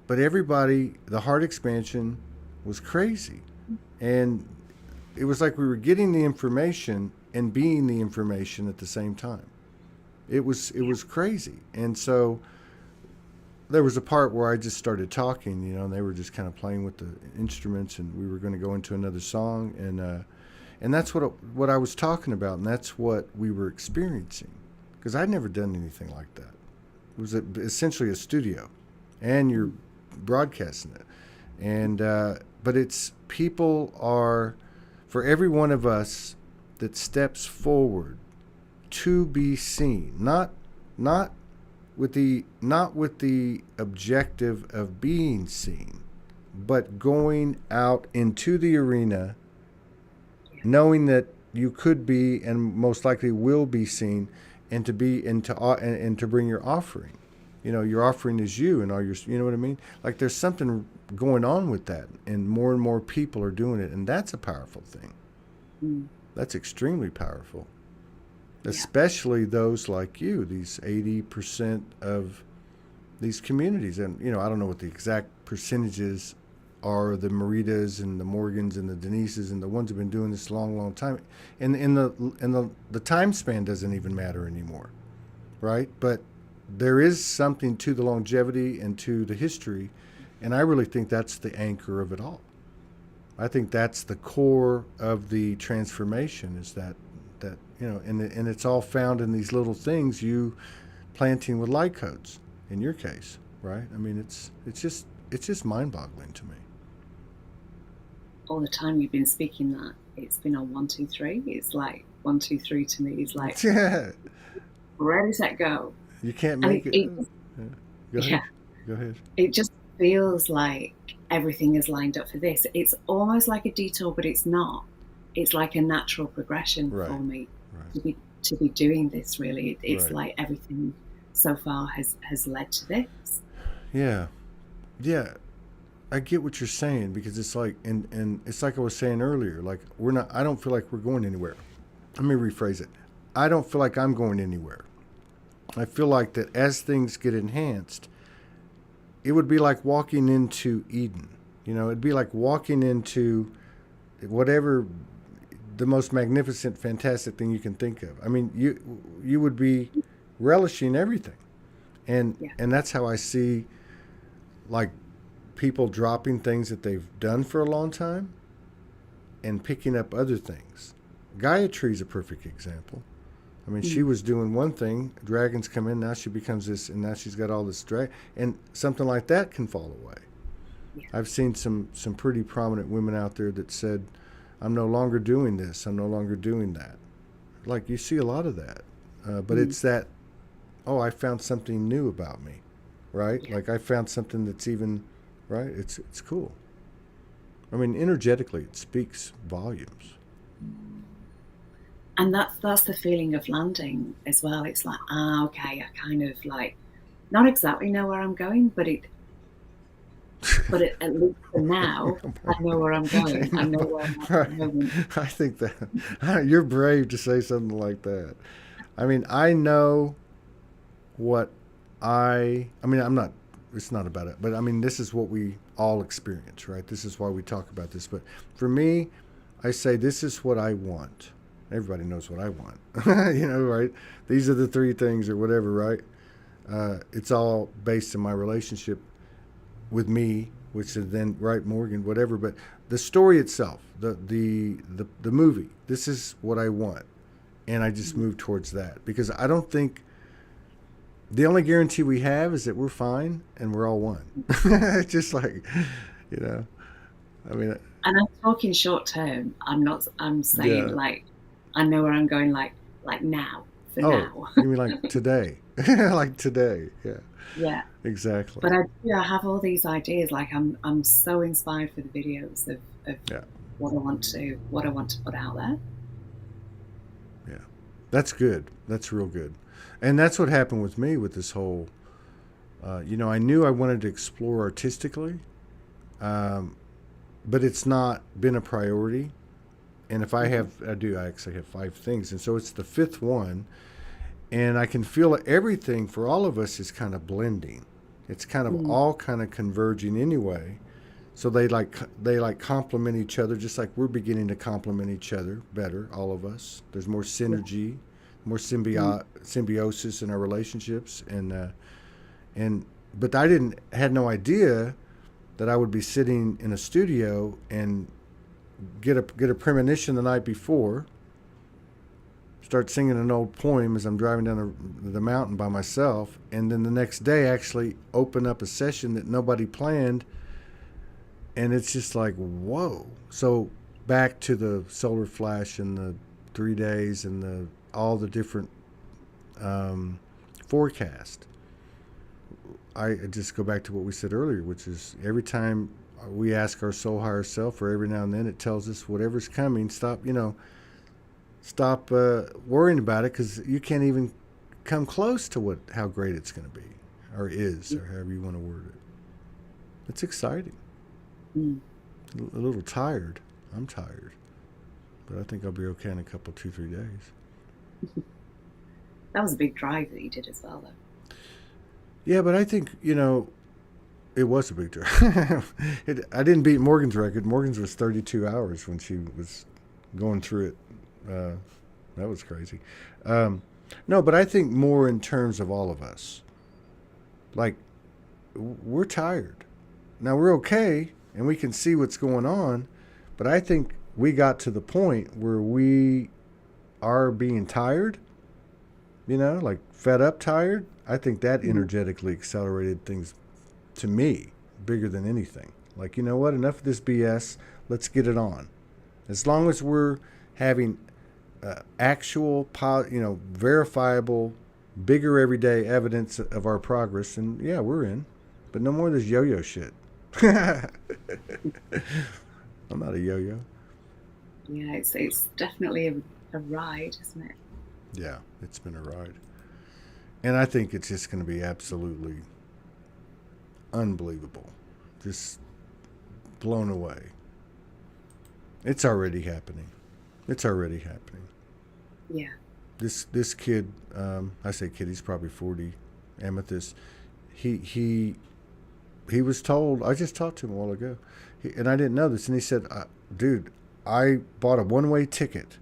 but everybody, the heart expansion was crazy. And it was like we were getting the information and being the information at the same time. It was crazy. And so there was a part where I just started talking, and they were just kind of playing with the instruments, and we were going to go into another song, and that's what I was talking about, and that's what we were experiencing, because I'd never done anything like that. It was essentially a studio, and you're broadcasting it, and but it's people are, for every one of us that steps forward to be seen, not with the objective of being seen, but going out into the arena, knowing that you could be and most likely will be seen, and to bring your offering. Your offering is you, and all your, you know what I mean? Like, there's something going on with that, and more people are doing it, and that's a powerful thing. That's extremely powerful. Especially those like you, these 80% of these communities. And, I don't know what the exact percentages are, the Maritas and the Morgans and the Denises and the ones who've been doing this a long, long time. And the time span doesn't even matter anymore, right? But there is something to the longevity and to the history, and I really think that's the anchor of it all. I think that's the core of the transformation, is that and it's all found in these little things, you planting with light codes in your case, right? I mean, it's just mind-boggling to me. All the time you've been speaking that, it's been on 1, 2, 3. It's like 1, 2, 3 to me is like, ready, set, go. You can't make it. Go ahead. Go ahead. It just feels like everything is lined up for this. It's almost like a detour, but it's not. It's like a natural progression for me to be doing this. Really, it's like everything so far has led to this. Yeah. I get what you're saying, because it's like, and it's like I was saying earlier. Like, I don't feel like we're going anywhere. Let me rephrase it. I don't feel like I'm going anywhere. I feel like that as things get enhanced, it would be like walking into Eden. It'd be like walking into whatever the most magnificent, fantastic thing you can think of. I mean, you would be relishing everything, and that's how I see, like, people dropping things that they've done for a long time and picking up other things. Gayatri's a perfect example. I mean, she was doing one thing, dragons come in, now she becomes this, and now she's got all this and something like that can fall away. I've seen some pretty prominent women out there that said, I'm no longer doing this, I'm no longer doing that. Like, you see a lot of that. But it's that, I found something new about me, right? Like, I found something that's even, right? It's cool. I mean, energetically, it speaks volumes. And that's the feeling of landing as well. It's like, okay, I kind of like, not exactly know where I'm going, but at least for now, I know where I'm going. I know where I'm at the moment. I think that you're brave to say something like that. I mean, I know what I'm not, it's not about it, but I mean, this is what we all experience, right? This is why we talk about this. But for me, I say, this is what I want. Everybody knows what I want, right? These are the 3 things or whatever, right? It's all based on my relationship with me, which is then, right, Morgan, whatever. But the story itself, the movie, this is what I want. And I just move towards that, because I don't think, the only guarantee we have is that we're fine and we're all one. It's just like, I mean. And I'm talking short term. I'm saying like, I know where I'm going, like now, for now. You mean like today? Like today, yeah. Yeah. Exactly. But I have all these ideas. Like, I'm so inspired for the videos of what I want to put out there. Yeah. That's good. That's real good. And that's what happened with me with this whole, I knew I wanted to explore artistically, but it's not been a priority. And if I actually have 5 things. And so it's the 5th one. And I can feel everything for all of us is kind of blending. It's kind of all kind of converging anyway. So they complement each other, just like we're beginning to complement each other better, all of us. There's more synergy, more symbiosis in our relationships, and but I had no idea that I would be sitting in a studio and get a premonition the night before, start singing an old poem as I'm driving down the mountain by myself, and then the next day actually open up a session that nobody planned. And it's just like, whoa. So back to the solar flash and the 3 days and all the different forecast. I just go back to what we said earlier, which is every time we ask our soul higher self, or every now and then it tells us whatever's coming, stop worrying about it, because you can't even come close to how great it's going to be, or is, or however you want to word it. It's exciting. A little tired. I'm tired, but I think I'll be okay in a couple, 2-3 days. That was a big drive that you did as well, though. Yeah, but I think it was a big drive. I didn't beat Morgan's record. Morgan's was 32 hours when she was going through it. That was crazy. No, but I think more in terms of all of us. Like, we're tired. Now, we're okay, and we can see what's going on, but I think we got to the point where we are being tired, like fed up tired. I think that energetically accelerated things to me bigger than anything. Like, you know what, enough of this BS, let's get it on. As long as we're having actual, verifiable, bigger everyday evidence of our progress, and yeah, we're in. But no more of this yo-yo shit. I'm not a yo-yo. Yeah, it's definitely a ride, isn't it? Yeah, it's been a ride. And I think it's just going to be absolutely unbelievable. Just blown away. It's already happening. Yeah. This kid, I say kid, he's probably 40, Amethyst. He was told, I just talked to him a while ago, and I didn't know this, and he said, dude, I bought a one-way ticket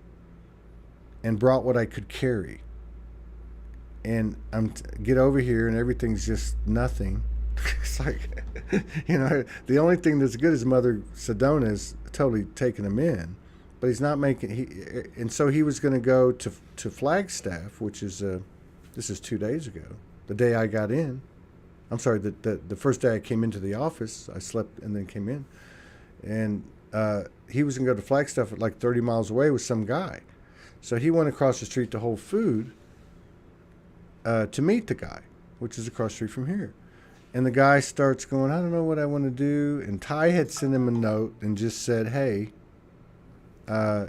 and brought what I could carry. And get over here and everything's just nothing. It's like, the only thing that's good is Mother Sedona is totally taking him in, but he's not making, and so he was going to go to Flagstaff, which is, this is 2 days ago, the day I got in. I'm sorry, the first day I came into the office, I slept and then came in, and he was going to go to Flagstaff at like 30 miles away with some guy. So he went across the street to Whole Food to meet the guy, which is across the street from here. And the guy starts going, I don't know what I want to do. And Ty had sent him a note and just said, hey,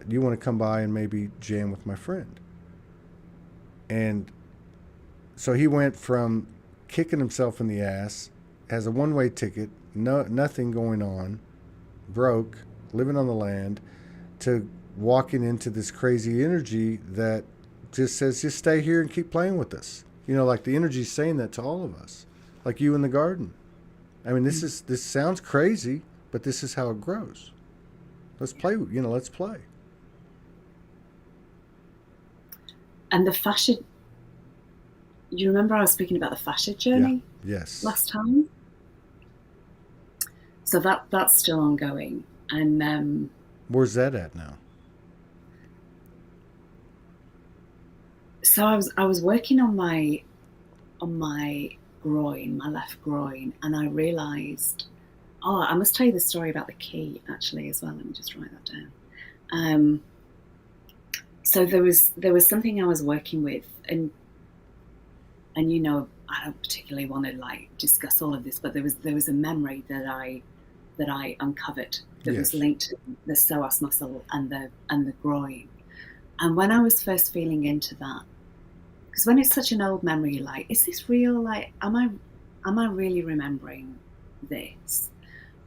you want to come by and maybe jam with my friend? And so he went from kicking himself in the ass, has a one-way ticket, nothing going on, broke, living on the land, to walking into this crazy energy that just says, just stay here and keep playing with us. Like the energy's saying that to all of us, like you in the garden. I mean, this sounds crazy, but this is how it grows. Let's play, let's play. And the fascia, you remember I was speaking about the fascia journey? Yeah. Yes. Last time? So that's still ongoing. And where's that at now? So I was working on my groin, my left groin, and I realised, I must tell you the story about the key actually as well. Let me just write that down. So there was something I was working with, and I don't particularly want to discuss all of this, but there was a memory that I uncovered that was linked to the psoas muscle and the groin. And when I was first feeling into that, because when it's such an old memory, you're like, is this real? Like, am I really remembering this?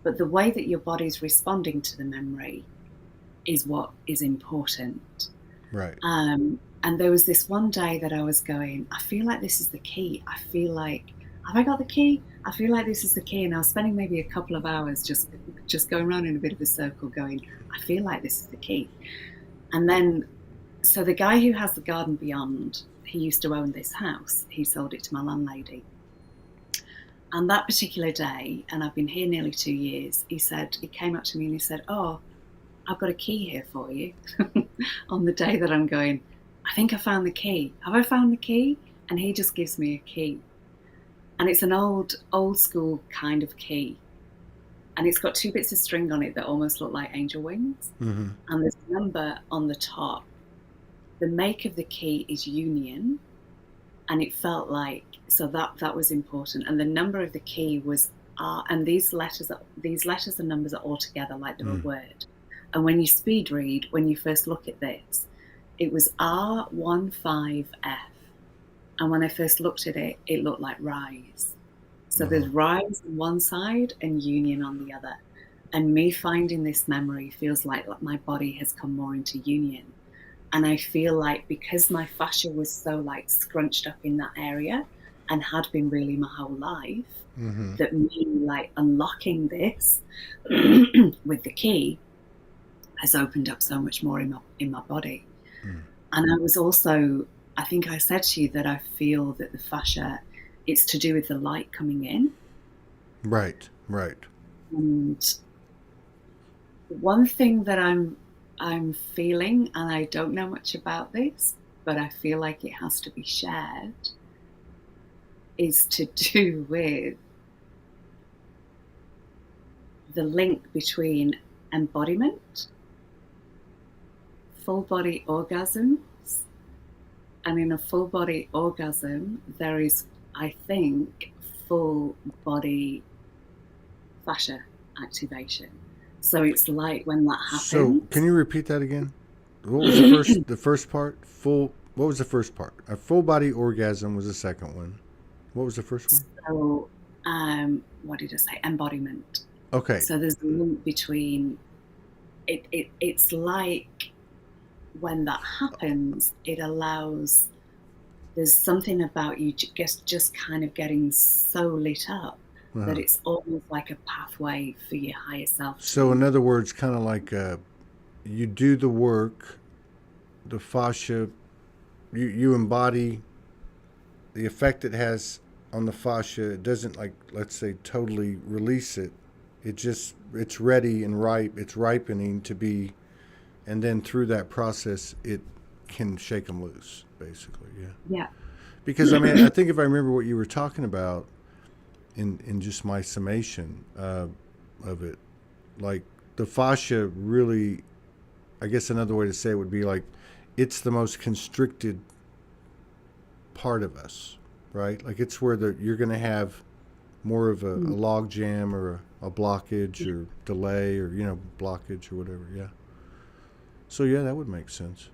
But the way that your body's responding to the memory is what is important. Right. And there was this one day that I was going, I feel like this is the key. I feel like have I got the key? I feel like this is the key. And I was spending maybe a couple of hours just going around in a bit of a circle going, I feel like this is the key. And then, so the guy who has the garden beyond, he used to own this house. He sold it to my landlady. And that particular day, and I've been here nearly 2 years, he came up to me and he said, oh, I've got a key here for you. On the day that I'm going, I think I found the key. Have I found the key? And he just gives me a key. And it's an old school kind of key. And it's got 2 bits of string on it that almost look like angel wings. Mm-hmm. And there's a number on the top. The make of the key is union. And it felt like, so that was important. And the number of the key was R, and these letters and numbers are all together like they're a word. And when you speed read, when you first look at this, it was R15F. And when I first looked at it, it looked like rise. So there's rise on one side and union on the other. And me finding this memory feels like my body has come more into union. And I feel like because my fascia was so like scrunched up in that area and had been really my whole life, that me like unlocking this with the key has opened up so much more in my body. And I was also, I think I said to you that I feel that the fascia, it's to do with the light coming in. Right. And one thing that I'm feeling, and I don't know much about this, but I feel like it has to be shared, is to do with the link between embodiment, full body orgasms, and in a full body orgasm, there is, I think, full body fascia activation. So it's like when that happens. So can you repeat that again? What was the first part? What was the first part? A full body orgasm was the second one. What was the first one? So, what did I say? Embodiment. Okay. So there's a link between it. It's like when that happens, it allows. There's something about you just kind of getting so lit up that it's almost like a pathway for your higher self. So in other words, kind of like you do the work, the fascia, you embody the effect it has on the fascia. It doesn't, like, let's say, totally release it. It's ready and ripe. It's ripening to be, and then through that process, it can shake them loose, basically. Yeah. Because I mean, I think if I remember what you were talking about in just my summation of it, like the fascia really, I guess another way to say it would be like, it's the most constricted part of us, right? Like it's where you're going to have more of a log jam or a blockage or delay or, blockage or whatever. Yeah. So yeah, that would make sense.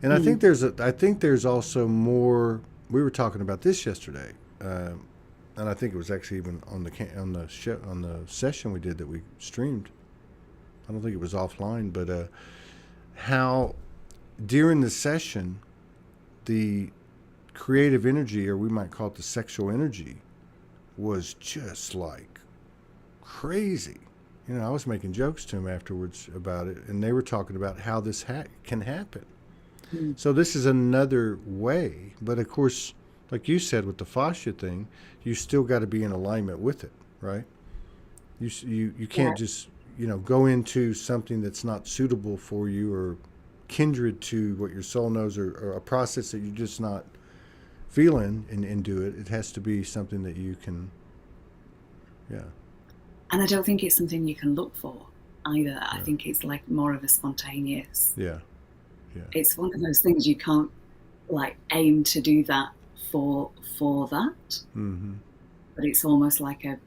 And I think there's also more. We were talking about this yesterday, and I think it was actually even on the session we did that we streamed. I don't think it was offline, but how during the session, the creative energy, or we might call it the sexual energy, was just like crazy. I was making jokes to him afterwards about it, and they were talking about how this can happen. So this is another way, but of course, like you said with the fascia thing, you still got to be in alignment with it, right? You can't just go into something that's not suitable for you or kindred to what your soul knows, or a process that you're just not feeling and do it. It has to be something that you can, And I don't think it's something you can look for either. Yeah. I think it's like more of a spontaneous. Yeah. It's one of those things you can't like aim to do that for that. But it's almost like a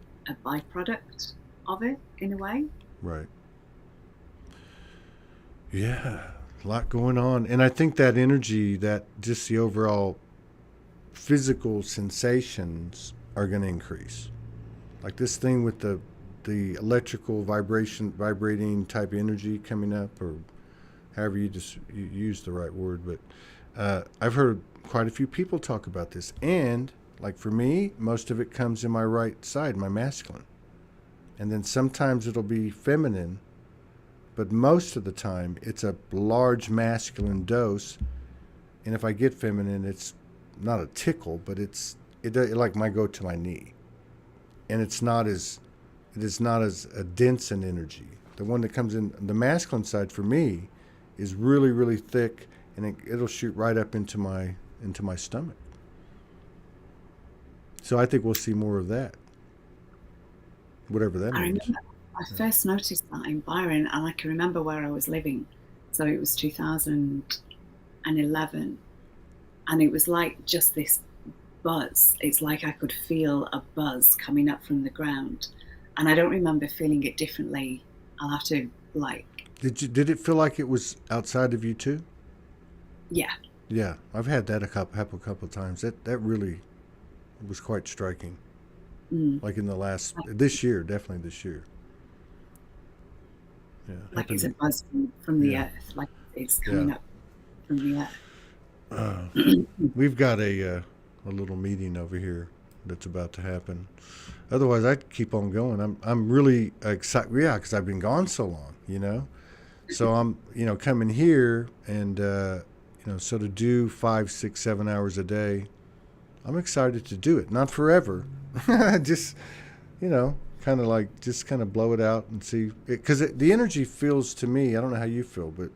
byproduct of it in a way. Right. Yeah. A lot going on. And I think that energy, that just the overall physical sensations are going to increase. Like this thing with the electrical vibrating type energy coming up, or however you use the right word, but I've heard quite a few people talk about this, and like for me, most of it comes in my right side, my masculine, and then sometimes it'll be feminine, but most of the time it's a large masculine dose. And if I get feminine, it's not a tickle, but it like might go to my knee, and it is not as a dense an energy. The one that comes in the masculine side for me is really really thick, and it'll shoot right up into my stomach. So I think we'll see more of that, whatever that I means. remember I first noticed that in Byron, and I can remember where I was living. So it was 2011, and it was like just this buzz. It's like I could feel a buzz coming up from the ground, and I don't remember feeling it differently. I'll have to like, Did it feel like it was outside of you too? yeah. Yeah, I've had that happen a couple of times. That really was quite striking. Mm. Like in the last this year, definitely this year. Yeah, Like it's a happened. buzz from the Yeah, earth, like it's yeah. coming up from the Uh, earth. we've got a little meeting over here that's about to happen. Otherwise, I'd keep on going. I'm really excited. Yeah, because I've been gone so long. So I'm coming here and so to do 5, 6, 7 hours a day. I'm excited to do it. Not forever. Just kind of like just kind of blow it out and see. Because the energy feels to me. I don't know how you feel, but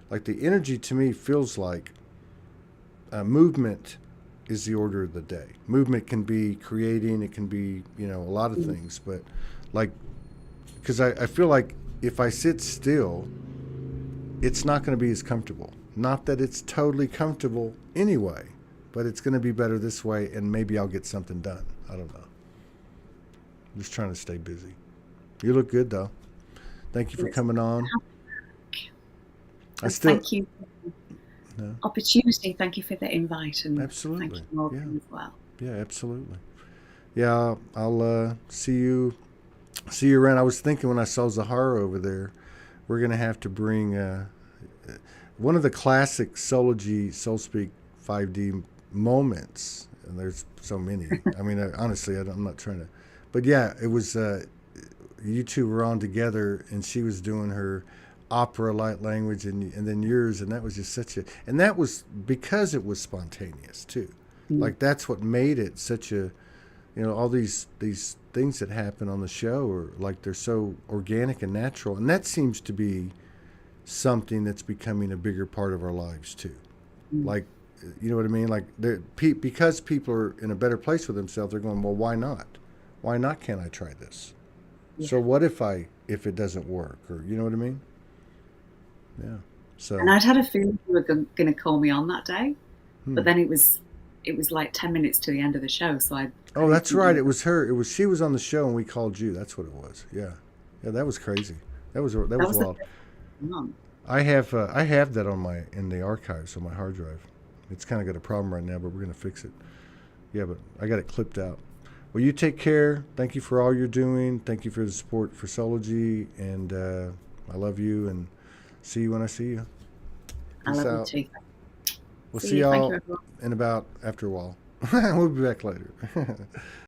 like the energy to me feels like movement is the order of the day. Movement can be creating. It can be a lot of things. But like because I feel like if I sit still, it's not going to be as comfortable. Not that it's totally comfortable anyway, but it's going to be better this way, and maybe I'll get something done. I don't know. I'm just trying to stay busy. You look good, though. Thank you for coming on. I And still, thank you for the no, opportunity. Thank you for the invite, and thank absolutely. you, Yeah, Morgan, as well. yeah, absolutely. Yeah, I'll see you around. I was thinking when I saw Zahara over there, we're gonna have to bring one of the classic Soulogy SoulSpeak 5D moments, and there's so many. I mean, honestly, I'm not trying to, but yeah, it was you two were on together, and she was doing her opera light language, and then yours, and that was just and that was because it was spontaneous too. Mm. Like that's what made it such a, all these things that happen on the show are like they're so organic and natural, and that seems to be something that's becoming a bigger part of our lives too. Mm. Like, you know what I mean? Like, because people are in a better place with themselves, they're going, well, why not? Why not? Can I try this? Yeah. So what if it doesn't work, or you know what I mean? Yeah. So. And I'd had a feeling you were going to call me on that day, but Hmm. then it was like 10 minutes to the end of the show, so I Oh, couldn't that's think right. of It was her. She was on the show, and we called you. That's what it was. Yeah. Yeah. That was crazy. That that was was the wild. first one. I have that in the archives on my hard drive. It's kind of got a problem right now, but we're gonna fix it. Yeah, but I got it clipped out. Well, you take care. Thank you for all you're doing. Thank you for the support for Soulogy, and I love you. And see you when I see you. I Peace love you out. too. We'll See see you. Thank you, y'all everyone. in about after a while. We'll be back later.